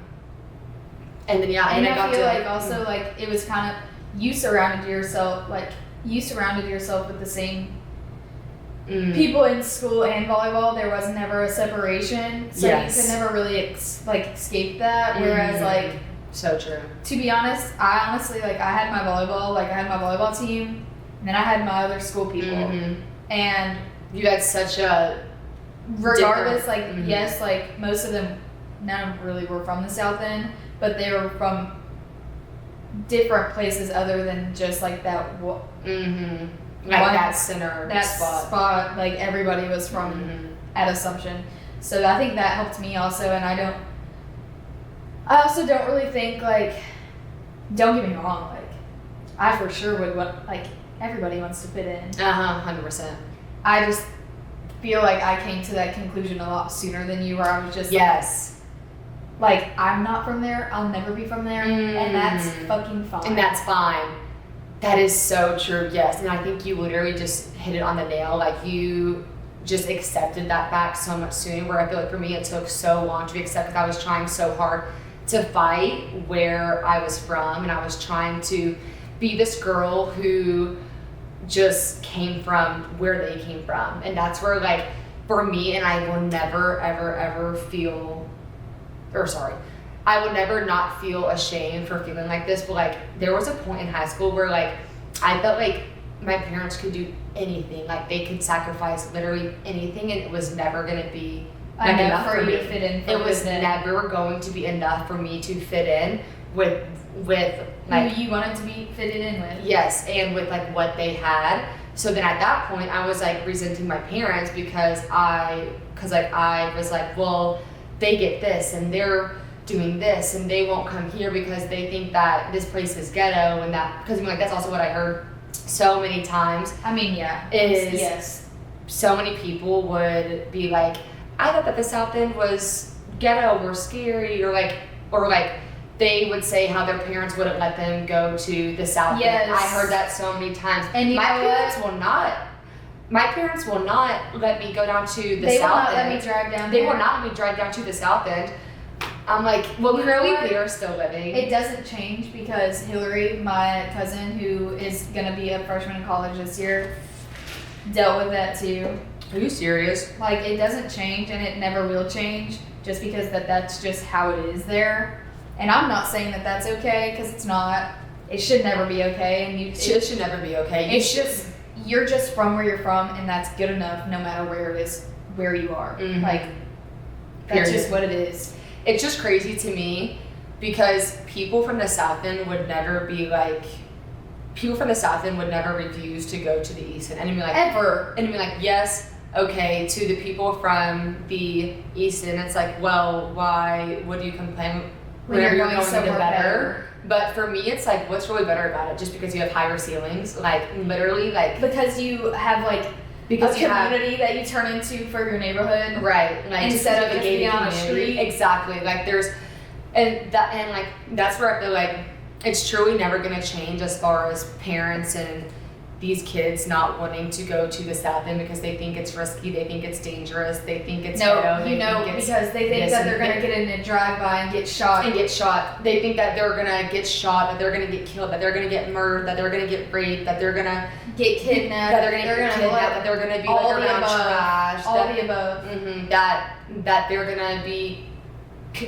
S1: then
S2: I feel like also like it was kind of, you surrounded yourself with the same people in school and volleyball. There was never a separation, so you could never really escape that. Whereas like,
S1: so true.
S2: To be honest, I honestly I had my volleyball team, and then I had my other school people, and
S1: you had such a
S2: regardless yes, like most of them, none of them really were from the South End, but they were from different places other than just like that.
S1: That center
S2: spot. Like everybody was from at Assumption, so I think that helped me also. And I also don't really think like, don't get me wrong, like I for sure would want, like everybody wants to fit in.
S1: 100%.
S2: I just feel like I came to that conclusion a lot sooner than you, where I was just like I'm not from there, I'll never be from there, and that's fucking fine.
S1: And that's fine. That is so true, yes. And I think you literally just hit it on the nail. Like you just accepted that fact so much sooner, where I feel like for me it took so long to accept, because I was trying so hard to fight where I was from, and I was trying to be this girl who just came from where they came from. And that's where like for me, and I will never ever feel, I would never not feel ashamed for feeling like this, but like there was a point in high school where like I felt like my parents could do anything, like they could sacrifice literally anything, and it was never going to be like enough for me to fit in. It was never going to be enough for me to fit in with like
S2: who you wanted to be fitted in with.
S1: Yes, and with like what they had. So then at that point I was like resenting my parents, because I was like, well, they get this and they're doing this and they won't come here because they think that this place is ghetto, and that, because I mean like that's also what I heard so many times.
S2: I mean, yes.
S1: So many people would be like, I thought that the South End was ghetto or scary, or like they would say how their parents wouldn't let them go to the South End. I heard that so many times.
S2: And
S1: my parents will not let me go down to the South End.
S2: They will not let me drive down there.
S1: They will not let me drive down to the South End. I'm like, well, currently they're still living.
S2: It doesn't change, because Hillary, my cousin, who is going to be a freshman in college this year, dealt with that too.
S1: Are you serious?
S2: Like, it doesn't change, and it never will change, just because that's just how it is there. And I'm not saying that that's okay, because it's not. It should never be okay. And
S1: it should never be okay.
S2: You're just from where you're from, and that's good enough, no matter where it is, where you are. Like, that's just what it is.
S1: It's just crazy to me, because people from the South End would never refuse to go to the East End. And be like,
S2: ever.
S1: And be like, yes, okay, to the people from the East End, it's like, well, why would you complain
S2: when you're going somewhere
S1: better? But for me, it's like, what's really better about it? Just because you have higher ceilings? Like, literally, like...
S2: Because you have, like, a community that you turn into for your neighborhood.
S1: Right. Like,
S2: instead of just being on the street.
S1: Exactly. Like, that's where I feel like it's truly never going to change, as far as parents and these kids not wanting to go to the South End because they think it's risky, they think it's dangerous, they think it's
S2: because they think that they're gonna get in a drive-by and get shot.
S1: They think that they're gonna get shot, that they're gonna get killed, that they're gonna get murdered, that they're gonna get raped, that they're gonna
S2: get kidnapped,
S1: that they're gonna be
S2: all
S1: like around trash,
S2: all the above.
S1: That they're gonna be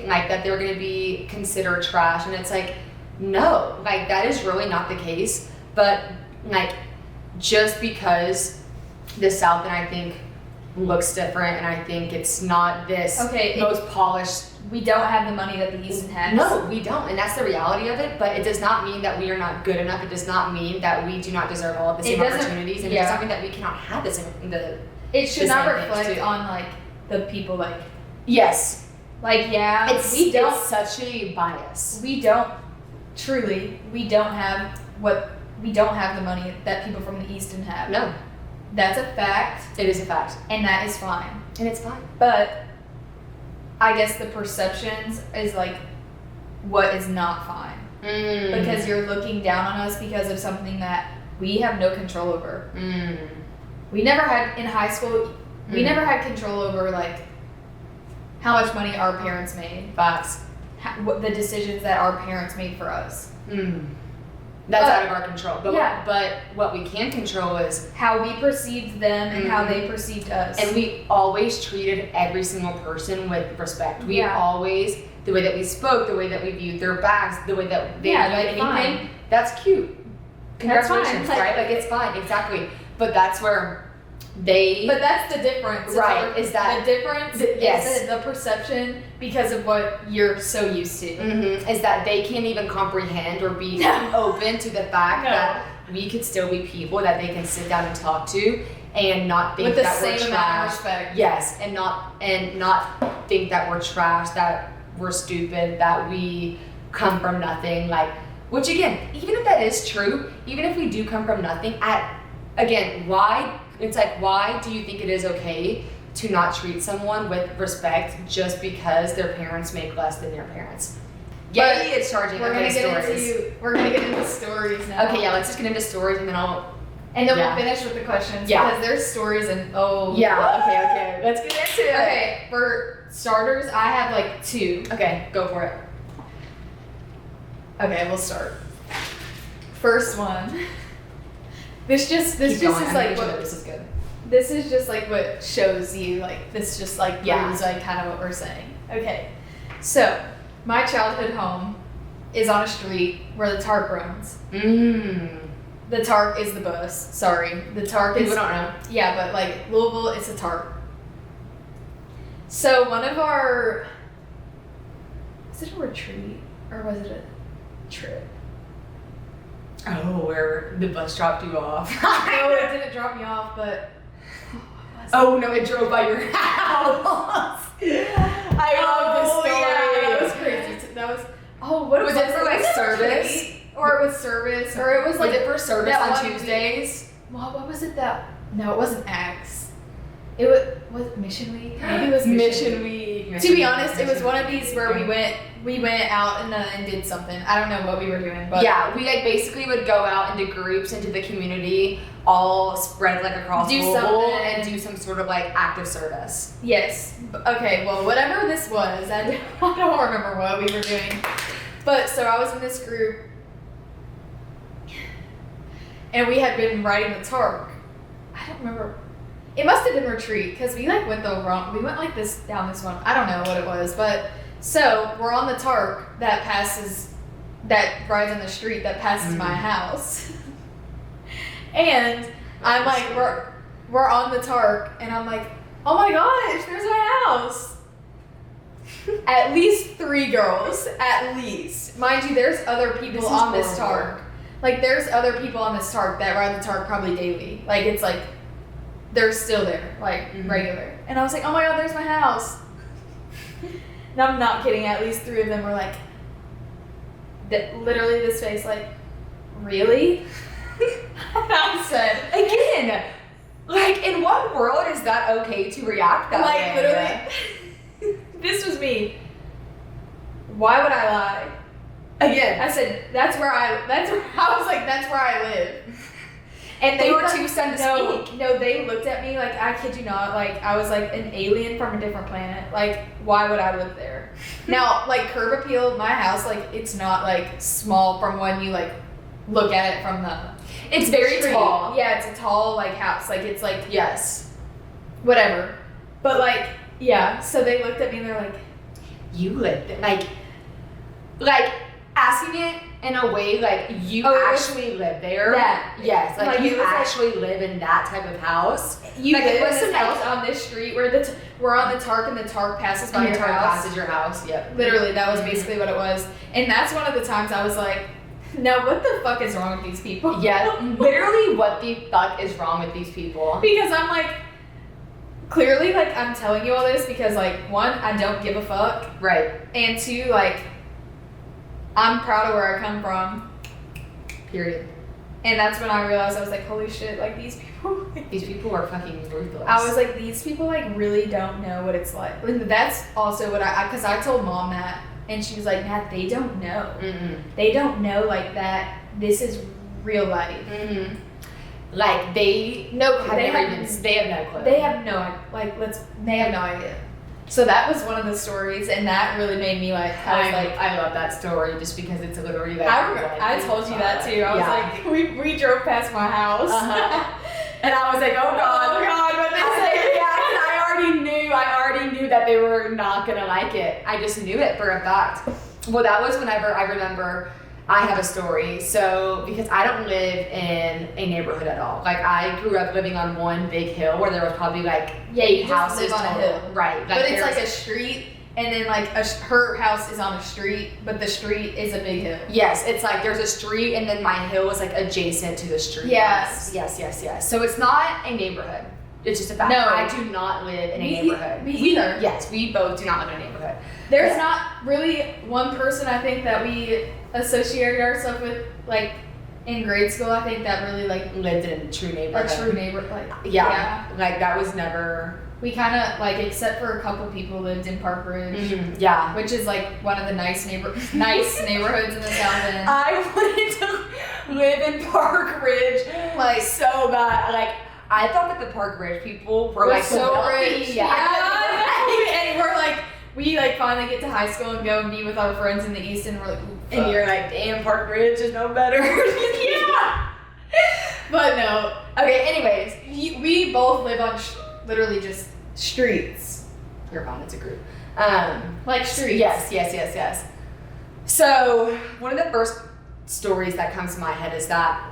S1: like, that they're gonna be considered trash. And it's like, no, like that is really not the case. But like, just because the South, and I think, looks different, and I think it's not this most polished.
S2: We don't have the money that the Easton has.
S1: No, we don't, and that's the reality of it. But it does not mean that we are not good enough. It does not mean that we do not deserve all of the same opportunities, and it does not mean that we cannot have the same.
S2: It should not reflect on like the people like.
S1: Yes.
S2: Like
S1: it's such a bias.
S2: We don't have the money that people from the Easton have.
S1: No.
S2: That's a fact.
S1: It is a fact.
S2: And that is fine.
S1: And it's fine.
S2: But I guess the perceptions is like what is not fine. Because you're looking down on us because of something that we have no control over. We never had, in high school, we never had control over like how much money our parents made.
S1: Facts.
S2: What the decisions that our parents made for us.
S1: That's out of our control. But what we can control is
S2: how we perceived them and how they perceived us.
S1: And we always treated every single person with respect. We always, the way that we spoke, the way that we viewed their bags, the way that they viewed anything,
S2: fine.
S1: That's cute. Congratulations,
S2: that's fine.
S1: right? Like it's fine, exactly. But that's where
S2: But that's the difference.
S1: Right. Is that
S2: the difference is the perception because of what you're so used to.
S1: Is that they can't even comprehend or be open to the fact that we could still be people that they can sit down and talk to and not think
S2: with
S1: that
S2: the
S1: we're
S2: same
S1: trash.
S2: amount of respect.
S1: Yes, and not think that we're trash, that we're stupid, that we come from nothing. Like, which again, even if that is true, even if we do come from nothing, why do you think it is okay to not treat someone with respect just because their parents make less than your parents? Yay, it's charging.
S2: We're gonna get into stories now.
S1: Okay, let's just get into stories and then
S2: we'll finish with the questions because there's stories and
S1: okay. Let's get into it.
S2: Okay, for starters, I have like 2.
S1: Okay, go for it.
S2: Okay, we'll start. First one. This is good. This is just like what shows you, like this just like proves like kind of what we're saying. Okay, so my childhood home is on a street where the Tark runs. The Tark is the bus. Sorry, the Tark is.
S1: People don't know.
S2: Yeah, but like Louisville, it's a Tark. So one of our, was it a retreat or was it a trip?
S1: Oh, where the bus dropped you off.
S2: No, it didn't drop me off, but.
S1: Oh no, it drove by your house. I love this story.
S2: Yeah, that was crazy. That was. Oh, what was
S1: it for? Like service,
S2: or it was service, or it was like.
S1: Was it for service on Tuesdays?
S2: Well, what was it that? No, it wasn't Axe. It was Mission Week. Maybe it was Mission Week. To be honest, it was one of these where we went out and did something. I don't know what we were doing, but
S1: we like basically would go out into groups into the community, all spread like across Louisville, and do some sort of like active service.
S2: Yes. Okay. Well, whatever this was, I don't remember what we were doing, but so I was in this group, and we had been riding the Tark. I don't remember. It must have been retreat because we like went we went like this down this one. I don't know what it was, but so we're on the Tark that rides on the street that passes my house. And I'm like, we're on the Tark and I'm like, oh my gosh, there's my house. At least 3 girls, at least. Mind you, there's other people on this Tark. Like there's other people on this Tark that ride the Tark probably daily. Like it's like, they're still there, like regular. And I was like, oh my God, there's my house. And I'm not kidding, at least 3 of them were like, literally this face, like, really? I said,
S1: again, like, in what world is that okay to react that way?
S2: Like, literally, this was me. Why would I lie?
S1: Again,
S2: I said, I was like, that's where I live. And
S1: they were too stunned to speak.
S2: No, they looked at me like, I kid you not, like I was like an alien from a different planet. Like, why would I live there? Now, like curb appeal, my house, like it's not like small from when you like look at it from the.
S1: It's very tall.
S2: Yeah, it's a tall like house. Like it's like
S1: yes,
S2: whatever. But like yeah, so they looked at me and they're like,
S1: you live there. Like asking it in a way like you actually live there. Yes, like you actually live in that type of house.
S2: You
S1: like,
S2: live in
S1: wasn't
S2: this house on this street where we're on the Tark and the Tark passes by your house.
S1: Passes your house. Yep.
S2: Literally, that was basically what it was. And that's one of the times I was like, no, what the fuck is wrong with these people?
S1: Yeah, literally, what the fuck is wrong with these people?
S2: Because I'm like, clearly, like, I'm telling you all this because, like, one, I don't give a fuck.
S1: Right.
S2: And two, like, I'm proud of where I come from.
S1: Period.
S2: And that's when I realized, I was like, holy shit, like, these people.
S1: These people are fucking ruthless.
S2: I was like, these people, like, really don't know what it's like. And that's also what because I told Mom that. And she was like, Nat, they don't know.
S1: Mm-mm.
S2: They don't know, like, that this is real life.
S1: Mm-hmm. Like, they have no clue.
S2: They have no idea. So that was one of the stories, and that really made me, like,
S1: I love that story just because it's literally like.
S2: I told you that, too. I was like, we drove past my house.
S1: And I was like, oh God,
S2: what they say.
S1: I already knew that they were not gonna like it. I just knew it for a fact. Well, that was whenever I remember I have a story. So, because I don't live in a neighborhood at all. Like, I grew up living on one big hill where there was probably like 8 houses
S2: live on a hill.
S1: Right. Like,
S2: but it's like a street, and then like her house is on a street, but the street is a big hill.
S1: Yes, it's like there's a street, and then my hill is like adjacent to the street.
S2: Yes.
S1: Yes. So it's not a neighborhood. It's just a fact.
S2: No.
S1: I do not live in a neighborhood.
S2: Me either.
S1: Yes, we both do not live in a neighborhood.
S2: There's not really one person I think that we associated ourselves with, like, in grade school. I think that really, like,
S1: lived in a true neighborhood.
S2: A true neighbor, like,
S1: yeah. Like, that was never.
S2: We kind of, like, except for a couple people lived in Park Ridge.
S1: Mm-hmm. Yeah.
S2: Which is, like, one of the nice neighborhoods in the South End.
S1: I wanted to live in Park Ridge, like, so bad. Like, I thought that the Park Ridge people were like
S2: so rich.
S1: Yeah.
S2: And we're like, we like finally get to high school and go and meet with our friends in the East, and we're like, ooh, fuck.
S1: And you're like, damn, Park Ridge is no better.
S2: Yeah. But no.
S1: Okay, anyways.
S2: We both live on literally just streets.
S1: You're fine, it's a group.
S2: Like streets.
S1: Yes. So, one of the first stories that comes to my head is that,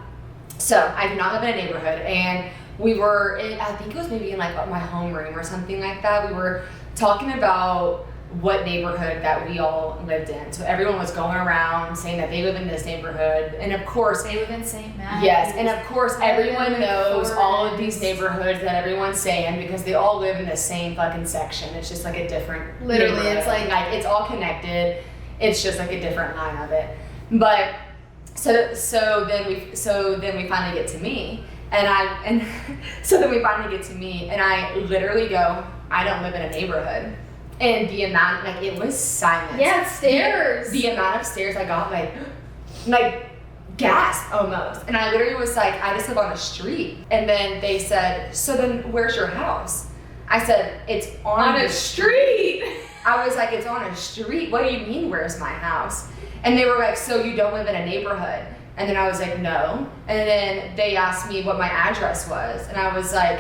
S1: so I do not live in a neighborhood, and we were in, I think it was maybe in like my homeroom or something like that. We were talking about what neighborhood that we all lived in. So everyone was going around saying that they live in this neighborhood. And of course,
S2: they live in St. Matt.
S1: Yes, and of course everyone knows all of these neighborhoods that everyone's saying because they all live in the same fucking section. It's just like a different
S2: literally, it's like
S1: it's all connected. It's just like a different line of it. But so then we finally get to me. So then we finally get to me, and I literally go, I don't live in a neighborhood. And the amount, like, it was silent.
S2: Yeah, stairs.
S1: The amount of stairs I got, like gasped almost. And I literally was like, I just live on a street. And then they said, so then where's your house? I said, it's on a street. I was like, it's on a street? What do you mean, where's my house? And they were like, so you don't live in a neighborhood? And then I was like, no. And then they asked me what my address was. And I was like,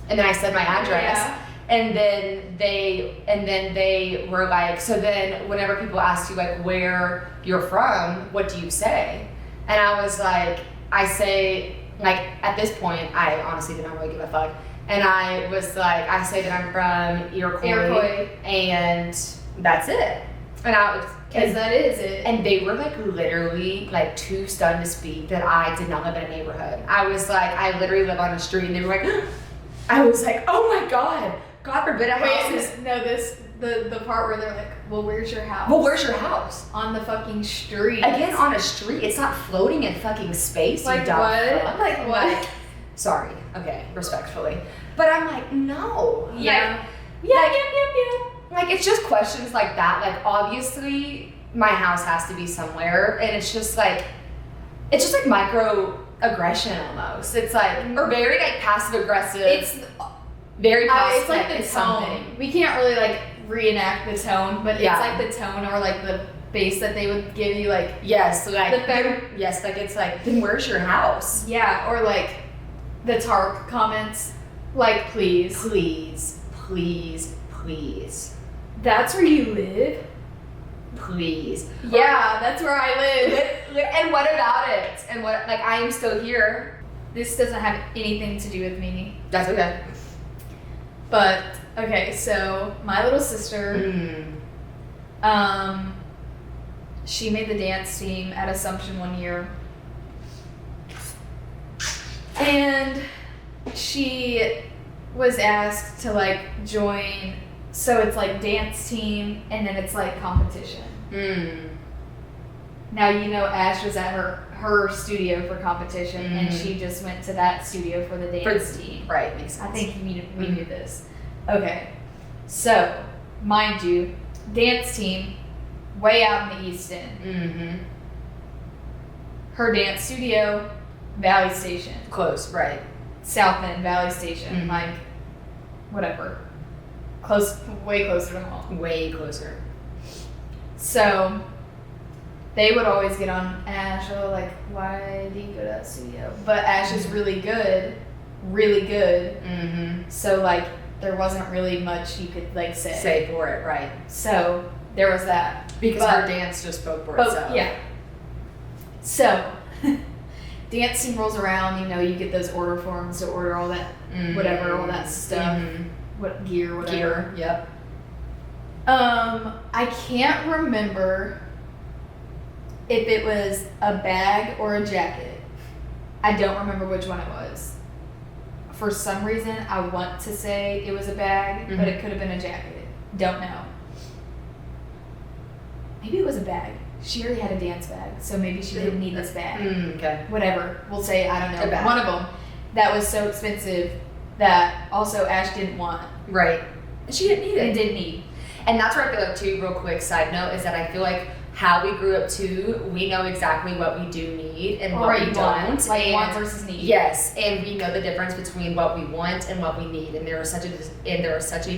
S1: and then I said my address.
S2: Yeah.
S1: And then they were like, so then whenever people ask you like where you're from, what do you say? And I was like, I say, like, at this point, I honestly did not really give a fuck. And I was like, I say that I'm from Iroquois. And that's it. And I was,
S2: because that is it.
S1: And they were like literally like too stunned to speak that I did not live in a neighborhood. I was like, I literally live on a street, and they were like, I was like, oh my God forbid a house is.
S2: No, the part where they're like, well, where's your house?
S1: Well, where's your house?
S2: On the fucking street.
S1: Again, on a street. It's not floating in fucking space.
S2: Like
S1: you dumb
S2: what?
S1: fuck.
S2: Like what?
S1: Sorry. Okay, respectfully. But I'm like, no.
S2: Yeah.
S1: Yeah. Like, it's just questions like that. Like, obviously, my house has to be somewhere, and it's just like microaggression almost. It's like, or very like passive aggressive.
S2: It's
S1: very passive.
S2: It's like the tone.
S1: Something.
S2: We can't really like reenact the tone, but it's like the tone or like the bass that they would give you, like
S1: yes, like
S2: yes,
S1: like it's like, then where's your house?
S2: Yeah, or like the Tark comments, like please.
S1: Please.
S2: That's where you live?
S1: please.
S2: Yeah, that's where I live.
S1: And what about it? And what, like, I am still here.
S2: This doesn't have anything to do with me.
S1: That's okay.
S2: But, okay, so my little sister, she made the dance team at Assumption one year. And she was asked to, like, join, so it's like dance team and then it's like competition. Now, you know, Ash was at her studio for competition and she just went to that studio for the dance team.
S1: Right, makes sense.
S2: I think we knew this. Okay, so, mind you, dance team, way out in the East End. Her dance studio, Valley Station.
S1: Close, right.
S2: South End, Valley Station, like, whatever. Close, way closer to home.
S1: Way closer.
S2: So, they would always get on Ash, oh, like, why do you go to that studio? But Ash is really good. So, like, there wasn't really much you could, like,
S1: say for it, right.
S2: So, there was that.
S1: Because her dance just spoke for itself.
S2: Yeah. So, dance team rolls around, you know, you get those order forms to order all that, whatever, all that stuff. What gear, whatever.
S1: Gear, yep.
S2: I can't remember if it was a bag or a jacket. I don't remember which one it was. For some reason, I want to say it was a bag, but it could have been a jacket. Don't know. Maybe it was a bag. She already had a dance bag, so maybe she didn't need this bag.
S1: Okay.
S2: Whatever. We'll say, I don't know.
S1: A bag.
S2: One of them that was so expensive that also Ash didn't want.
S1: Right. And she didn't need it.
S2: And didn't need.
S1: And that's where I feel like, too, real quick side note, is that I feel like how we grew up, too, we know exactly what we do need and what we don't.
S2: Like want versus need.
S1: Yes, and we know the difference between what we want and what we need, and there is such a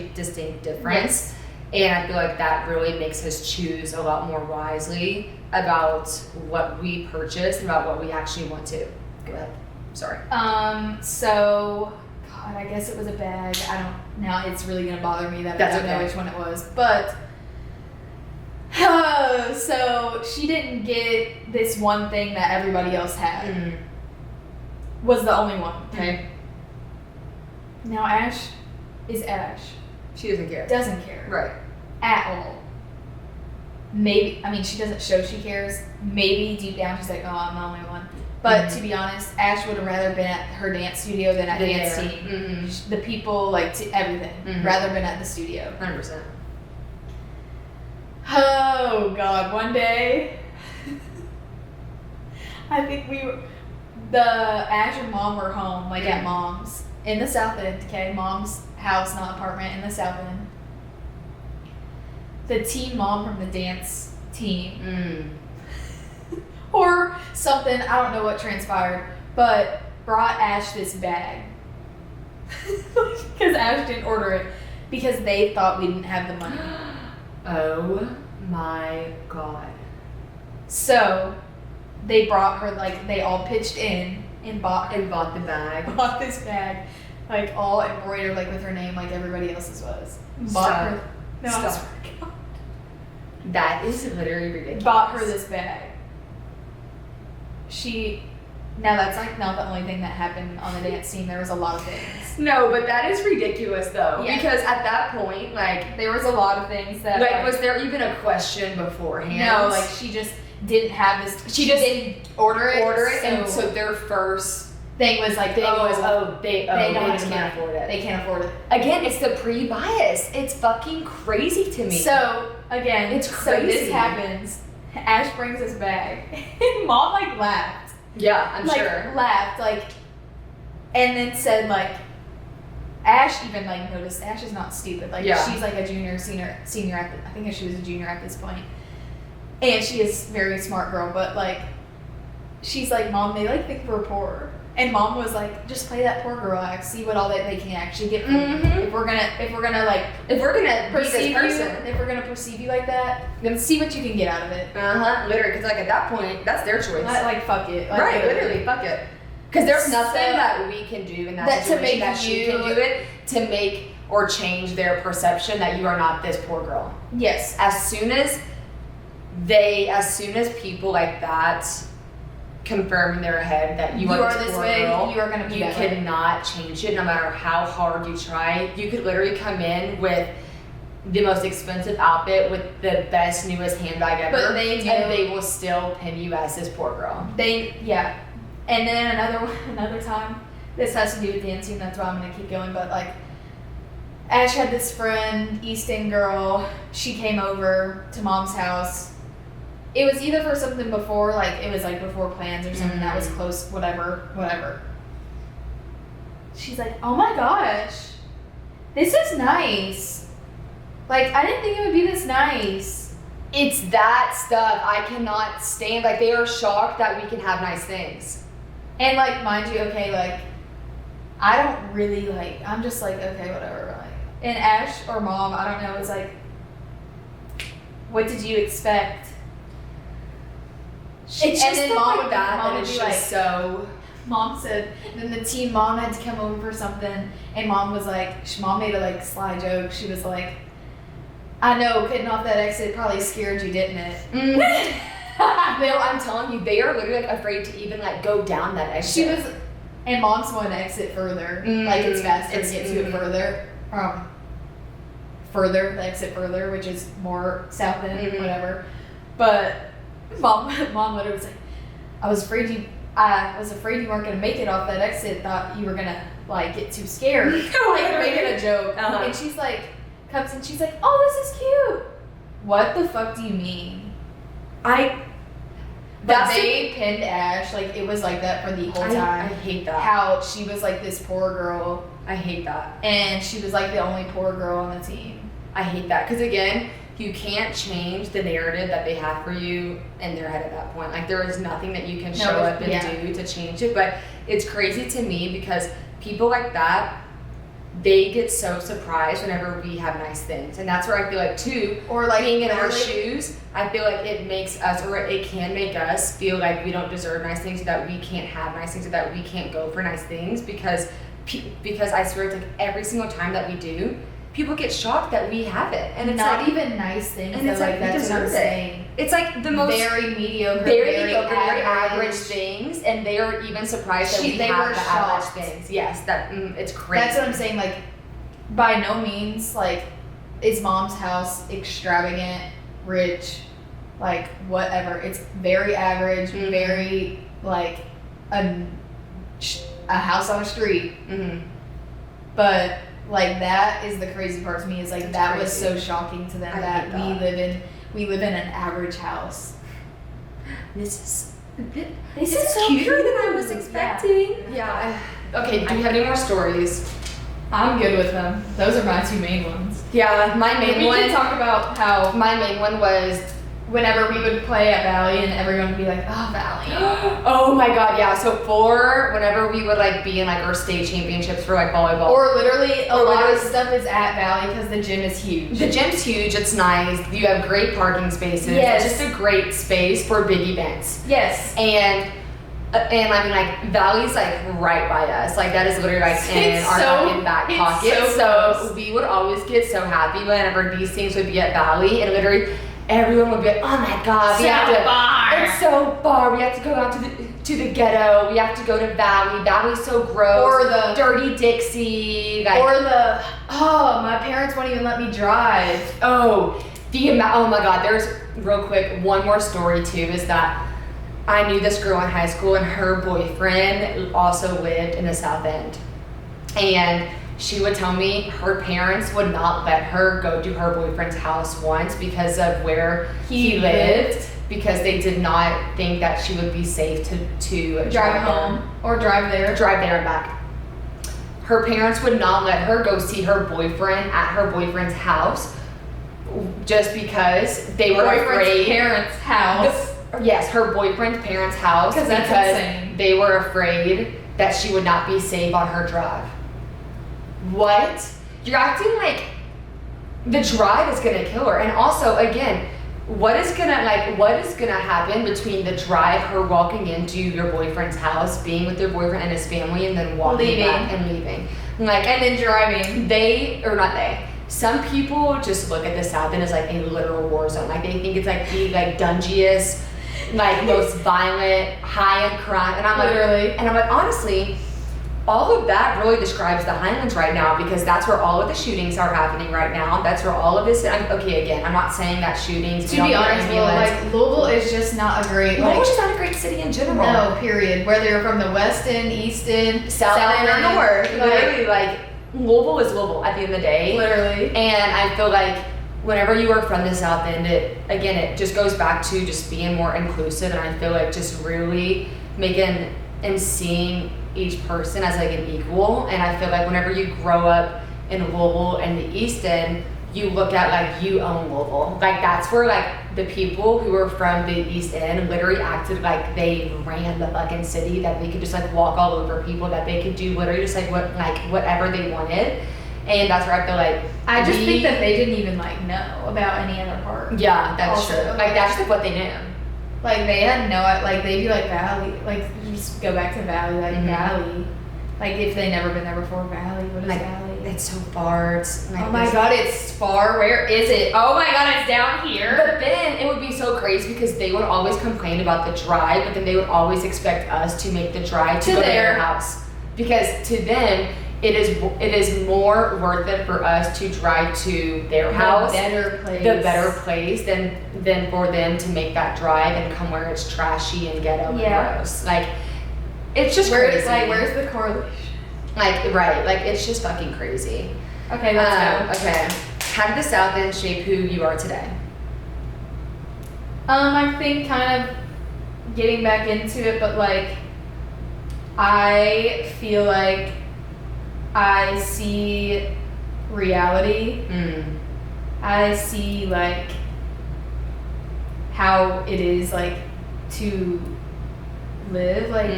S1: distinct difference. Yes. And I feel like that really makes us choose a lot more wisely about what we purchase and about what we actually want to. Go ahead. Sorry.
S2: So, God, I guess it was a bag. Now it's really going to bother me that I don't know which one it was. But, so she didn't get this one thing that everybody else had. Was the only one.
S1: Okay.
S2: Now Ash is Ash.
S1: She doesn't care.
S2: Doesn't care.
S1: Right.
S2: At all. Maybe, I mean, she doesn't show she cares. Maybe deep down she's like, oh, I'm the only one. But to be honest, Ash would have rather been at her dance studio than at dance team. The people, like, everything. Rather been at the studio.
S1: 100%.
S2: Oh, God. One day, I think Ash and Mom were home, like, at Mom's. In the South End, okay? Mom's house, not apartment, in the South End. The team mom from the dance team. Or something, I don't know what transpired, but brought Ash this bag. Because Ash didn't order it because they thought we didn't have the money.
S1: Oh my God.
S2: So they brought her, like, they all pitched in and bought
S1: the bag.
S2: Bought this bag, like, all embroidered, like, with her name, like everybody else's was.
S1: Stop.
S2: No,
S1: Stop. That is literally ridiculous.
S2: Bought her this bag. Now that's like not the only thing that happened on the dance team. There was a lot of things.
S1: No, but that is ridiculous though.
S2: Yeah.
S1: Because at that point, like,
S2: there was a lot of things that
S1: like was there even a question beforehand?
S2: No, like she just didn't have this. She just didn't order it.
S1: And so their first
S2: thing was like,
S1: they can't
S2: afford it. They can't afford it.
S1: Again, it's the pre-bias. It's fucking crazy to me.
S2: So again,
S1: it's crazy.
S2: So this happens. Ash brings this bag, and Mom like laughed.
S1: Yeah, I'm
S2: like,
S1: sure.
S2: Laughed like, and then said like, Ash even like noticed. Ash is not stupid. Like she's like a senior at I think she was a junior at this point, and she is a very smart girl. But like, she's like, Mom, they like think we're poor. And Mom was like, just play that poor girl act, see what all that they can actually get from you. If we're gonna perceive you like that, then see what you can get out of it.
S1: Literally, because like at that point, that's their choice.
S2: Like fuck it. Like,
S1: right, literally, fuck it. Because there's nothing that we can do in that situation that she can do it to make or change their perception that you are not this poor girl.
S2: Yes.
S1: As soon as as soon as people like that confirm in their head that you are this way, girl,
S2: you are going to be
S1: you cannot change it no matter how hard you try. You could literally come in with the most expensive outfit with the best, newest handbag ever,
S2: but
S1: they will still pin you as this poor girl.
S2: And then another time, this has to do with dancing, that's why I'm going to keep going, but like, Ash had this friend, East End girl, she came over to mom's house. It was either for something before, like, it was like before plans or something that was close, whatever. She's like, oh my gosh, this is nice. Like, I didn't think it would be this nice.
S1: It's that stuff I cannot stand. Like, they are shocked that we can have nice things.
S2: And like, mind you, okay, like, I don't really like, I'm just like, okay, whatever. Like, and Ash or mom, I don't know, it's like, what did you expect?
S1: It's just then mom like that it's just like,
S2: so. Mom said, then the teen mom had to come over for something, and mom was like, mom made a like sly joke. She was like, I know, getting off that exit probably scared you, didn't it?
S1: No, I'm telling you, they are literally like afraid to even like go down that exit.
S2: She was, and mom's one exit further. Like it's faster to get to it further. The exit further, which is more south end, whatever. But mom literally was like, I was afraid you weren't gonna make it off that exit. Thought you were gonna like get too scared. Like making a joke. And she's like, comes and she's like, oh, this is cute. What the fuck do you mean? But they pinned Ash, like it was like that for the whole time.
S1: I hate that.
S2: How she was like this poor girl.
S1: I hate that.
S2: And she was like the only poor girl on the team.
S1: I hate that. Because again, you can't change the narrative that they have for you in their head at that point. Like there is nothing that you can show up and do to change it. But it's crazy to me because people like that, they get so surprised whenever we have nice things. And that's where I feel like too, or like being in our shoes, I feel like it makes us, or it can make us feel like we don't deserve nice things, so that we can't have nice things, so that we can't go for nice things, because I swear it's like every single time that we do, people get shocked that we have it. And it's
S2: not
S1: like,
S2: even nice things,
S1: and it's like,
S2: that's what I'm saying.
S1: It's like the most
S2: very mediocre,
S1: very average things, and they are even surprised that we have the average things. Yes, it's crazy.
S2: That's what I'm saying. Like, by no means, like, is mom's house extravagant, rich, like whatever. It's very average, very like a house on a street. But like that is the crazy part to me. Is like it's that crazy. Was so shocking to them that we live in an average house.
S1: This is so cuter than I was expecting. Yeah. Okay, do you have any more stories?
S2: I'm good with them. Those are my two main ones.
S1: Yeah, my main one.
S2: We can talk about how
S1: my main one was
S2: whenever we would play at Valley and everyone would be like, oh, Valley.
S1: Oh my god, yeah. So whenever we would like be in like our state championships for like volleyball.
S2: Or literally a lot of stuff is at Valley because the gym is huge.
S1: The gym's huge, it's nice. You have great parking spaces.
S2: Yes.
S1: It's just a great space for big events.
S2: Yes.
S1: And I mean like Valley's like right by us. Like that is literally like in our fucking back pocket. So we would always get so happy whenever these things would be at Valley, and literally everyone would be like, oh my god, it's so far. We have to go out to the ghetto. We have to go to Valley. Valley's so gross.
S2: Or the
S1: dirty Dixie. Like,
S2: or my parents won't even let me drive.
S1: Oh my god. There's real quick one more story too. Is that I knew this girl in high school, and her boyfriend also lived in the South End, and she would tell me her parents would not let her go to her boyfriend's house once because of where he lived, because they did not think that she would be safe to
S2: drive home or drive there
S1: and back. Her parents would not let her go see her boyfriend at her boyfriend's house just because they were afraid.
S2: Parents' house.
S1: Yes, her boyfriend's parents' house, because
S2: insane.
S1: They were afraid that she would not be safe on her drive. What? You're acting like the drive is gonna kill her. And also, again, what is gonna happen between the drive, her walking into your boyfriend's house, being with your boyfriend and his family, and then walking back and leaving? Like,
S2: and then driving.
S1: some people just look at the South End as like a literal war zone. Like they think it's like the like dungiest, like most violent, high-end crime. And I'm like, honestly, all of that really describes the Highlands right now, because that's where all of the shootings are happening right now. That's where all of this. Okay, again, I'm not saying that shootings.
S2: To be honest, like Louisville is just not a great.
S1: Louisville's just not a great city in general.
S2: No, period. Whether you're from the West End, East End,
S1: South End, or North, literally, like Louisville is Louisville at the end of the day.
S2: Literally.
S1: And I feel like whenever you are from the South End, it just goes back to just being more inclusive, and I feel like just really making and seeing each person as like an equal. And I feel like whenever you grow up in Louisville and the East End, you look at like you own Louisville. Like that's where like the people who were from the East End literally acted like they ran the fucking city, that they could just like walk all over people, that they could do literally just like whatever they wanted. And that's where I feel like
S2: I just think that they didn't even like know about any other part.
S1: Yeah, that's
S2: also
S1: true. Like that's just what they knew.
S2: Like they had no, like they'd be like Valley, like just go back to Valley, like Valley. Like if they never been there before, Valley, what is
S1: like,
S2: Valley?
S1: It's so far. It's like,
S2: oh my god, it's far. Where is it? Oh my god, it's down here.
S1: But then it would be so crazy because they would always complain about the drive, but then they would always expect us to make the drive to go to their house, because to them it is more worth it for us to drive to their house, the better place than for them to make that drive and come where it's trashy and ghetto and gross. Like it's just crazy.
S2: Where's the correlation?
S1: Like right, like it's just fucking crazy.
S2: Okay, let's go.
S1: Okay, how did the South End shape who you are today?
S2: I think kind of getting back into it, but like I feel like I see reality. I see like how it is like to live. Like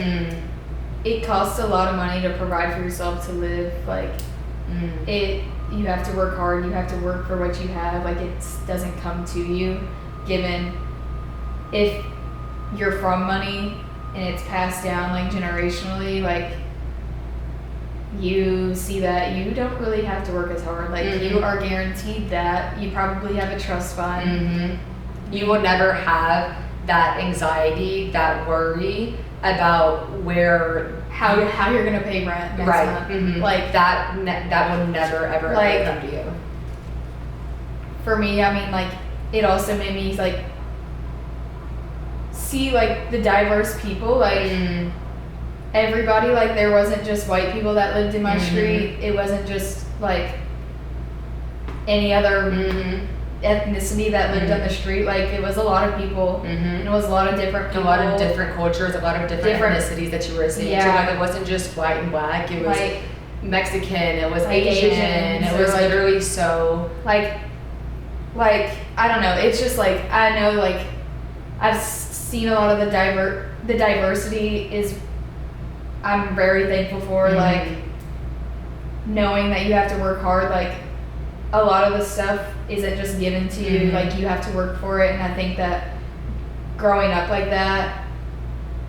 S2: it costs a lot of money to provide for yourself to live. Like you have to work hard. You have to work for what you have. Like it doesn't come to you. Given if you're from money and it's passed down like generationally, like you see that you don't really have to work as hard. Like you are guaranteed that. You probably have a trust fund.
S1: You will never have that anxiety, that worry about
S2: how you're gonna pay rent next month.
S1: Like that will never ever
S2: like,
S1: come to you.
S2: For me, I mean, like it also made me like see like the diverse people, like everybody. Like there wasn't just white people that lived in my street. It wasn't just like any other ethnicity that lived on the street. Like it was a lot of people, and it was a lot of different people,
S1: a lot of different cultures, a lot of different ethnicities that you were seeing. So like it wasn't just white and black. It was like Mexican. It was like Asian. It was like, literally so
S2: like I don't know. It's just like I know like I've seen a lot of the diversity is I'm very thankful for. Like knowing that you have to work hard. Like a lot of the stuff isn't just given to you. Like you have to work for it. And I think that growing up like that,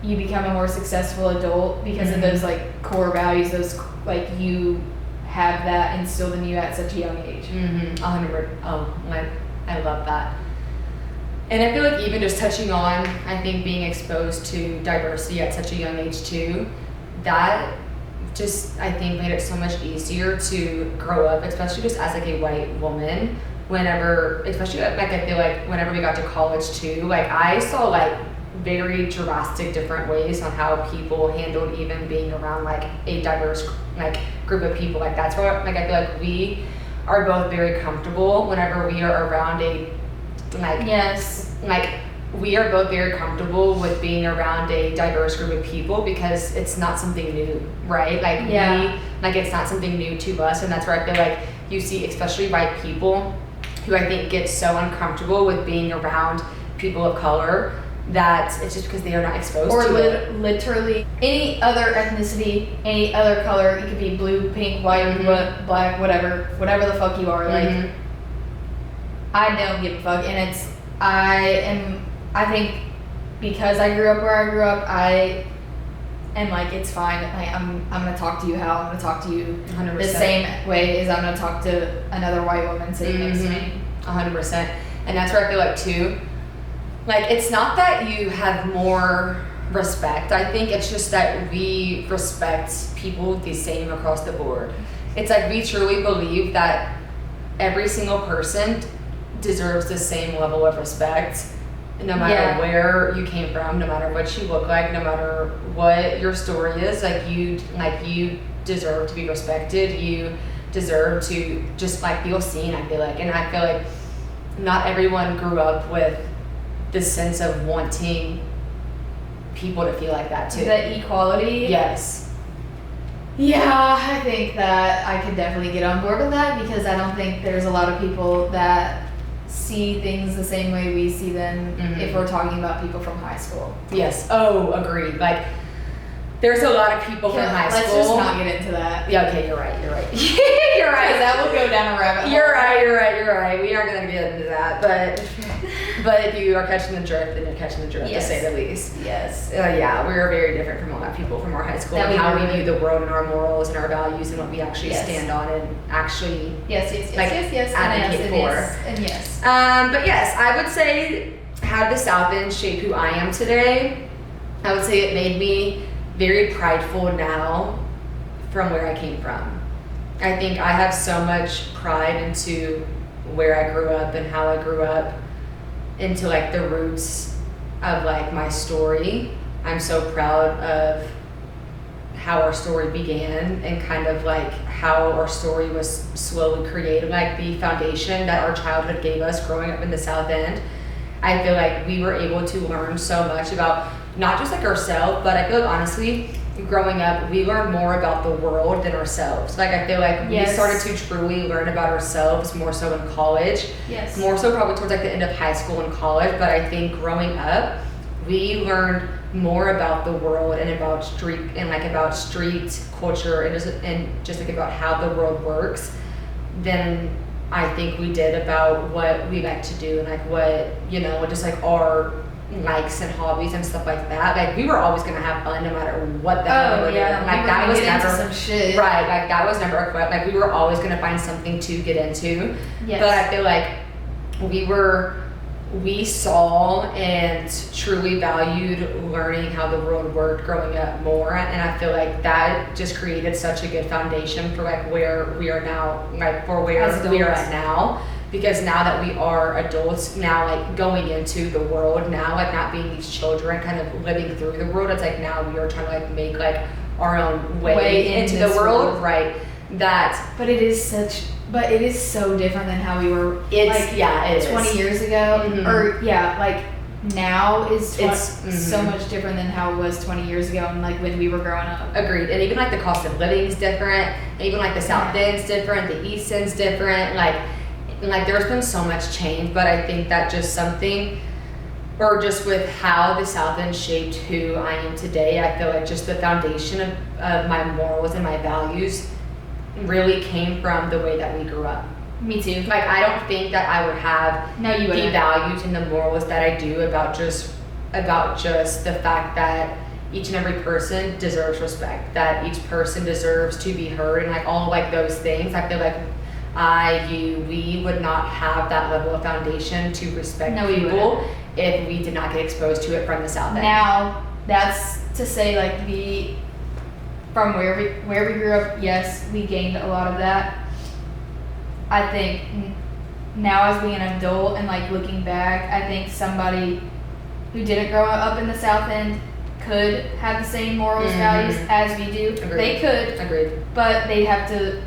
S2: you become a more successful adult because of those like core values. Those like you have that instilled in you at such a young age.
S1: 100. Oh, like I love that. And I feel like even just touching on, I think being exposed to diversity at such a young age too, that just I think made it so much easier to grow up, especially just as like a white woman. Whenever, especially like I feel like whenever we got to college too, like I saw like very drastic different ways on how people handled even being around like a diverse like group of people. Like that's where like I feel like we are both very comfortable whenever we are around a like like we are both very comfortable with being around a diverse group of people because it's not something new, right? Like it's not something new to us, and that's where I feel like you see especially white people who I think get so uncomfortable with being around people of color that it's just because they are not exposed to it.
S2: Literally any other ethnicity, any other color. You could be blue, pink, white, black, whatever the fuck you are. Like I don't give a fuck, and I think because I grew up where I grew up, and like it's fine. Like I'm gonna talk to you how I'm gonna talk to you
S1: 100%.
S2: the same way as I'm gonna talk to another white woman sitting next to me.
S1: 100%. And that's where I feel like too, like it's not that you have more respect. I think it's just that we respect people the same across the board. It's like we truly believe that every single person deserves the same level of respect, no matter where you came from, no matter what you look like, no matter what your story is. Like you deserve to be respected. You deserve to just like feel seen, I feel like. And I feel like not everyone grew up with this sense of wanting people to feel like that too.
S2: The equality.
S1: Yes.
S2: Yeah, I think that I could definitely get on board with that, because I don't think there's a lot of people that see things the same way we see them if we're talking about people from high school.
S1: Yes. Oh, agreed. Like, there's a lot of people from high school.
S2: Let's just not get into that.
S1: Yeah, okay, you're right. You're right.
S2: That will go down a rabbit hole.
S1: You're right. We aren't going to get into that. But if you are catching the drift, then you're catching the drift, to say the least.
S2: Yes.
S1: Yeah, we are very different from a lot of people from our high school, and how we view the world and our morals and our values and what we actually stand on and actually advocate for.
S2: And yes.
S1: But yes, I would say, how did the South End shape who I am today? I would say it made me very prideful now from where I came from. I think I have so much pride into where I grew up and how I grew up, into like the roots of like my story. I'm so proud of how our story began and kind of like how our story was slowly created, like the foundation that our childhood gave us growing up in the South End. I feel like we were able to learn so much about not just like ourselves, but I feel like honestly, growing up, we learned more about the world than ourselves. Like I feel like we started to truly learn about ourselves more so in college.
S2: Yes.
S1: More so probably towards like the end of high school and college. But I think growing up, we learned more about the world and about street culture and just like about how the world works than I think we did about what we like to do and like what, just like our likes and hobbies and stuff like that. Like we were always gonna have fun no matter what the hell we were doing. Like that was never
S2: some shit.
S1: Right. Like that was never a quit. Like we were always gonna find something to get into.
S2: Yes.
S1: But I feel like we saw and truly valued learning how the world worked growing up more, and I feel like that just created such a good foundation for like where we are now, like for where we are at now. Because now that we are adults, now like going into the world now, like not being these children kind of living through the world, it's like now we are trying to like make like our own way into the world, right?
S2: But it is so different than how we were. It is 20 years ago, or like now is so much different than how it was 20 years ago and like when we were growing up.
S1: Agreed. And even like the cost of living is different. And even like the South End's different, the East End's different. Like there's been so much change, but I think that just something, or just with how the South End shaped who I am today, I feel like just the foundation of my morals and my values really came from the way that we grew up.
S2: Me too.
S1: Like I don't think that I would have the values and the morals that I do about just the fact that each and every person deserves respect, that each person deserves to be heard, and like all like those things. I feel like we would not have that level of foundation to respect people if we did not get exposed to it from the South End.
S2: Now, that's to say, like, from where we grew up, yes, we gained a lot of that. I think now as being an adult and, like, looking back, I think somebody who didn't grow up in the South End could have the same morals, values as we do.
S1: Agreed.
S2: They could.
S1: Agreed.
S2: But they'd have to,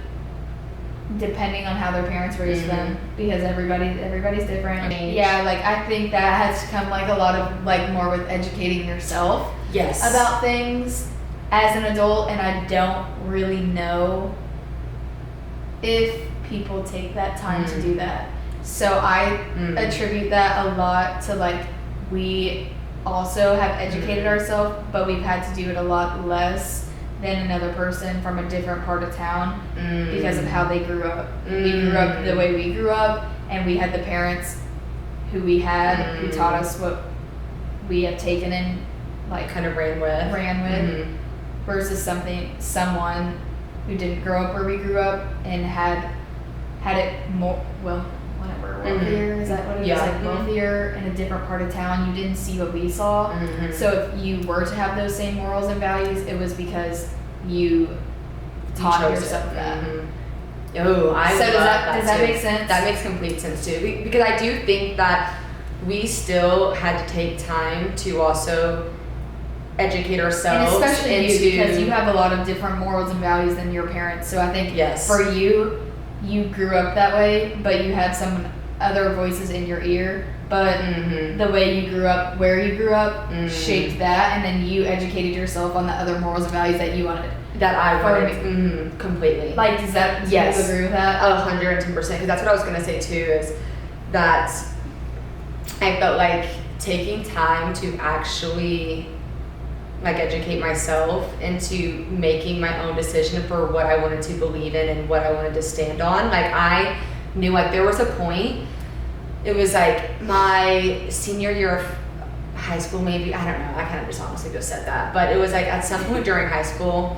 S2: depending on how their parents raised them, because everybody's different. Yeah, like I think that has come like a lot of like more with educating yourself about things as an adult, and I don't really know if people take that time to do that. So I attribute that a lot to like we also have educated ourselves, but we've had to do it a lot less than another person from a different part of town because of how they grew up. We grew up the way we grew up, and we had the parents who we had who taught us what we have taken and like
S1: kind of ran with.
S2: versus someone who didn't grow up where we grew up and had it more, well, whatever, wealthier, is that what it is? Like wealthier in a different part of town. You didn't see what we saw. So if you were to have those same morals and values, it was because you taught yourself that.
S1: Oh,
S2: does that make sense?
S1: That makes complete sense too. Because I do think that we still had to take time to also educate ourselves.
S2: And especially you, because you have a lot of different morals and values than your parents. So I think for you grew up that way, but you had some other voices in your ear. But the way you grew up, where you grew up, shaped that, and then you educated yourself on the other morals and values that you wanted.
S1: That I wanted completely.
S2: Like, do you agree with that?
S1: 110%. Because that's what I was gonna say too. Is that I felt like taking time to actually like educate myself into making my own decision for what I wanted to believe in and what I wanted to stand on. Like I knew like there was a point. It was like my senior year of high school, maybe, I don't know, I kind of just honestly just said that, but it was like at some point during high school,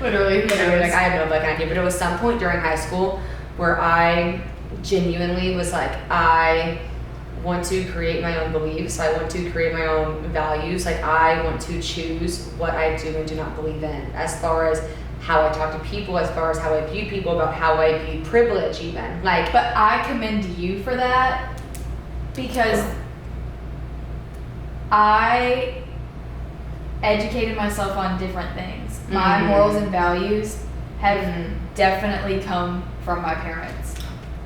S1: literally, like I have no fucking idea, but it was some point during high school where I genuinely was like, I want to create my own beliefs, I want to create my own values, like I want to choose what I do and do not believe in, as far as how I talk to people, as far as how I view people, about how I view privilege even. Like,
S2: but I commend you for that, because I educated myself on different things. My morals and values have definitely come from my parents.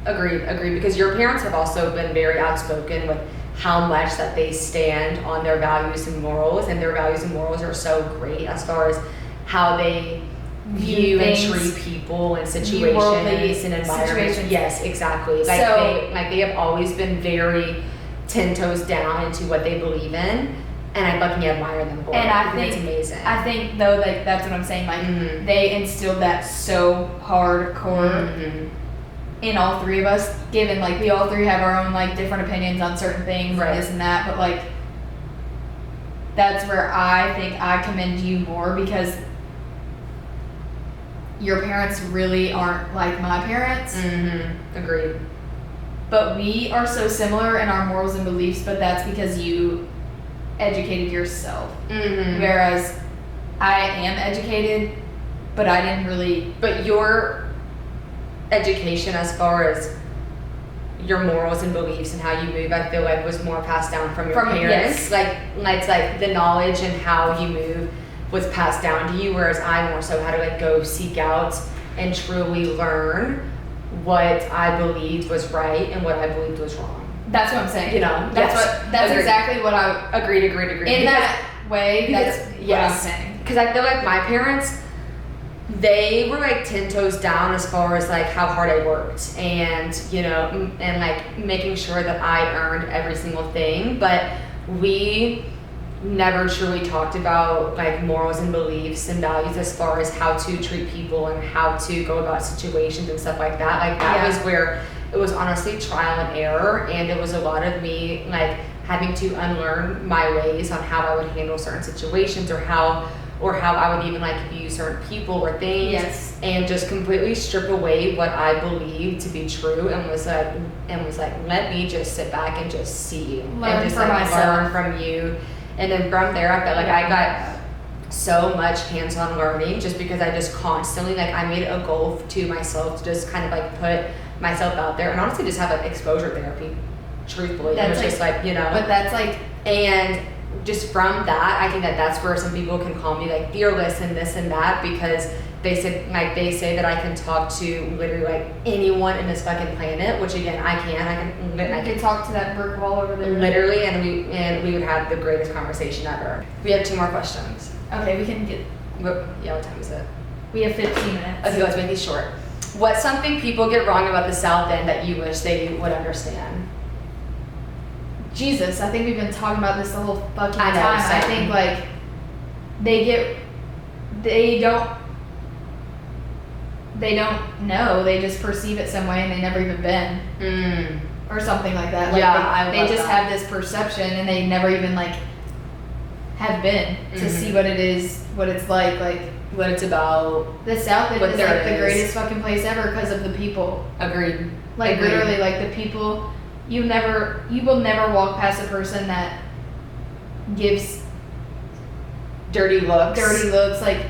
S1: Agreed, because your parents have also been very outspoken with how much that they stand on their values and morals, and their values and morals are so great as far as how they view and treat people and situations and environments. Yes, exactly. Like they have always been very 10 toes down into what they believe in, and I fucking admire them for it.
S2: And I think
S1: it's amazing.
S2: I think though, like that's what I'm saying. Like they instilled that so hardcore in all three of us. Given like we all three have our own like different opinions on certain things, and this and that, but like that's where I think I commend you more, because your parents really aren't like my parents.
S1: Agreed.
S2: But we are so similar in our morals and beliefs, but that's because you educated yourself. Whereas I am educated, but I didn't really.
S1: But your education as far as your morals and beliefs and how you move, I feel like was more passed down from your parents. Like it's like the knowledge and how you move was passed down to you, whereas I more so had to like go seek out and truly learn what I believed was right and what I believed was wrong.
S2: That's what I'm saying.
S1: You know,
S2: that's exactly what I
S1: agreed.
S2: In that way, that's what I'm saying.
S1: Because I feel like my parents, they were like 10 toes down as far as like how hard I worked, and you know, and like making sure that I earned every single thing. But we never truly talked about like morals and beliefs and values as far as how to treat people and how to go about situations and stuff like that. Like that was where it was honestly trial and error, and it was a lot of me like having to unlearn my ways on how I would handle certain situations, or how I would even like view certain people or things, and just completely strip away what I believed to be true, and was like let me just sit back and just see you,
S2: learn
S1: and just
S2: from myself.
S1: learn from you. And then from there, I felt like I got so much hands-on learning, just because I just constantly, like, I made it a goal to myself to just kind of like put myself out there, and honestly just have like exposure therapy, truthfully. It was like, just like, you know.
S2: But that's like,
S1: and just from that, I think that that's where some people can call me like fearless and this and that, because they say that I can talk to literally like anyone in this fucking planet, which again I can
S2: talk to that brick wall over there
S1: literally, and we would have the greatest conversation ever. We have 2 more questions.
S2: Okay, we can get.
S1: What time is it?
S2: We have 15 minutes.
S1: Okay, let's make these short. What's something people get wrong about the South End that you wish they would understand?
S2: Jesus, I think we've been talking about this the whole fucking
S1: time.
S2: I think like they don't know, they just perceive it some way and they never even been. Or something like that. Like they just have this perception and they never even like have been to see what it is, what it's like
S1: what it's about.
S2: The South End
S1: What
S2: is
S1: there
S2: like the
S1: is.
S2: greatest fucking place ever because of the people.
S1: Agreed.
S2: Like
S1: Agreed.
S2: literally, like the people. You will never walk past a person that gives
S1: Dirty looks.
S2: like.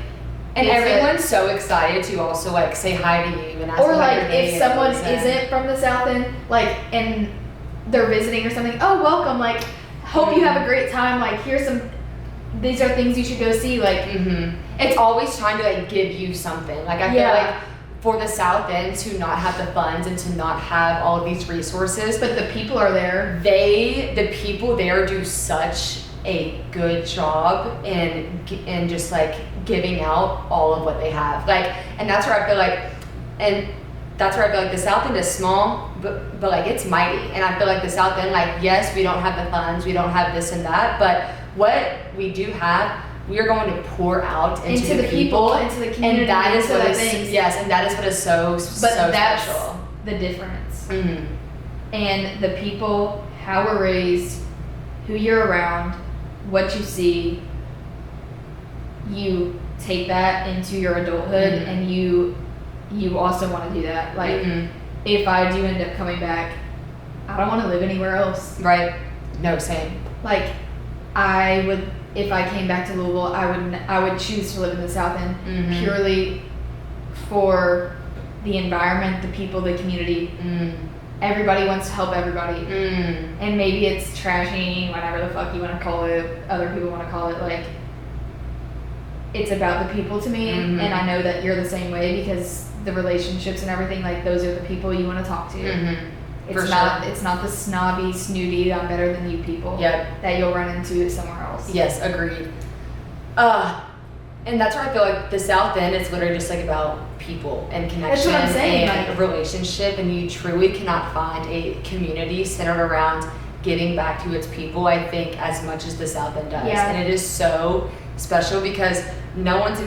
S1: And
S2: it's
S1: everyone's so excited to also like say hi to you and ask
S2: or
S1: you how
S2: like
S1: your day
S2: if someone
S1: is, and-
S2: isn't from the South End, like and they're visiting or something. Oh, welcome! Like, hope you have a great time. Like, here's some. These are things you should go see. Like,
S1: It's always trying to like give you something. Like I feel like for the South End to not have the funds and to not have all of these resources,
S2: but the people are there.
S1: the people there do such a good job in just like giving out all of what they have. Like, and that's where I feel like the South End is small, but like it's mighty. And I feel like the South End, like, yes, we don't have the funds, we don't have this and that, but what we do have, we are going to pour out into the people,
S2: into the community,
S1: and that is
S2: into
S1: what
S2: the
S1: is
S2: things.
S1: yes, and that is what is so
S2: That's
S1: special.
S2: the difference.
S1: Mm-hmm.
S2: And the people, how we're raised, who you're around, what you see, you take that into your adulthood, and you also want to do that. Like, if I do end up coming back, I don't want to live anywhere else.
S1: Right? No, same.
S2: Like, I would, if I came back to Louisville, I would choose to live in the South End purely for the environment, the people, the community. Everybody wants to help everybody. And maybe it's trashing, whatever the fuck you want to call it, other people want to call it. Like, it's about the people to me, and I know that you're the same way because the relationships and everything, like, those are the people you want to talk to. It's not the snobby, snooty, I'm better than you people that you'll run into somewhere else.
S1: Yes, agreed. And that's where I feel like the South End is literally just like about people and connection.
S2: That's what I'm saying,
S1: and
S2: like,
S1: a relationship, and you truly cannot find a community centered around giving back to its people, I think, as much as the South End does.
S2: Yeah.
S1: And it is so special because no one's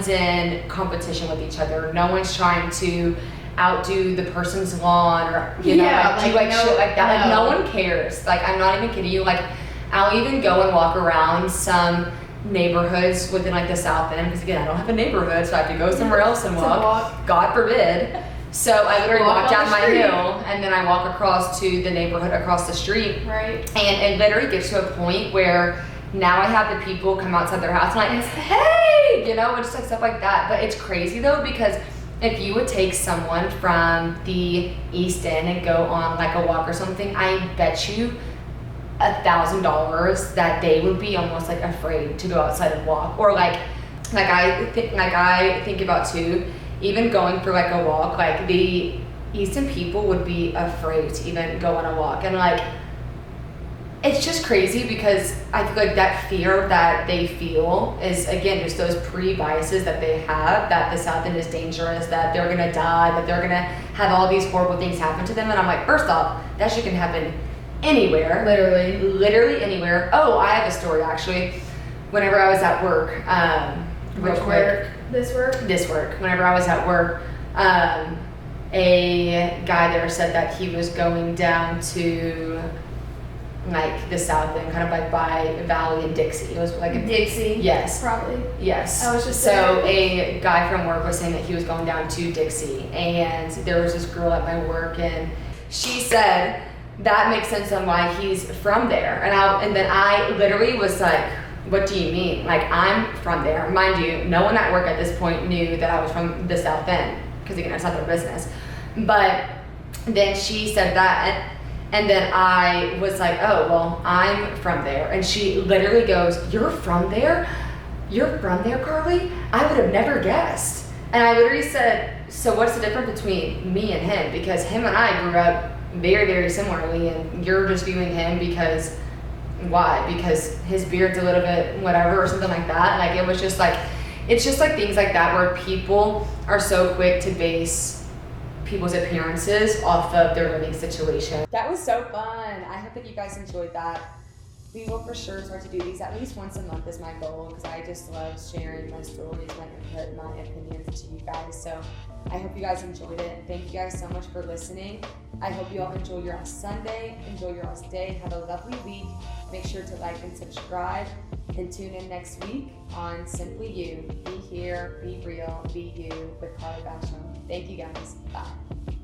S1: in competition with each other. No one's trying to outdo the person's lawn or do shit like that. Like, no one cares. Like, I'm not even kidding you. Like, I'll even go and walk around some neighborhoods within like the South End because again, I don't have a neighborhood, so I have to go somewhere else and walk. God forbid. So I literally walk down my hill and then I walk across to the neighborhood across the street.
S2: Right.
S1: And it literally gets to a point where now I have the people come outside their house and like, hey, and just like stuff like that. But it's crazy though, because if you would take someone from the East End and go on like a walk or something, I bet you $1,000 that they would be almost like afraid to go outside and walk. Or like I think about too, even going for like a walk, like the Easton people would be afraid to even go on a walk. And like, it's just crazy because I feel like that fear that they feel is, again, just those pre-biases that they have, that the South End is dangerous, that they're gonna die, that they're gonna have all these horrible things happen to them. And I'm like, first off, that shit can happen anywhere. Literally anywhere. Oh, I have a story actually. Whenever I was at work, This work. Whenever I was at work, a guy there said that he was going down to like the South End, kind of like by Valley and Dixie. It was like a
S2: Dixie.
S1: Yes.
S2: Probably.
S1: Yes.
S2: I was just
S1: so
S2: there.
S1: A guy from work was saying that he was going down to Dixie, and there was this girl at my work, and she said that makes sense on why he's from there. And then I literally was like, what do you mean? Like, I'm from there. Mind you, no one at work at this point knew that I was from the South End, because again, it's not their business. But then she said that, and then I was like, oh, well, I'm from there. And she literally goes, you're from there? You're from there, Carly? I would have never guessed. And I literally said, so what's the difference between me and him? Because him and I grew up very, very similarly, and you're just viewing him because, why? Because his beard's a little bit whatever or something like that. Like, it was just like, it's just like things like that where people are so quick to base people's appearances off of their living situation. That was so fun. I hope that you guys enjoyed that. we will for sure start to do these at least once a month is my goal, because I just love sharing my stories, my input, my opinions to you guys. So I hope you guys enjoyed it. Thank you guys so much for listening. I hope you all enjoy your Sunday, enjoy your day, have a lovely week. Make sure to like and subscribe, and tune in next week on Simply You. Be here, be real, be you with Carly Basham. Thank you guys. Bye.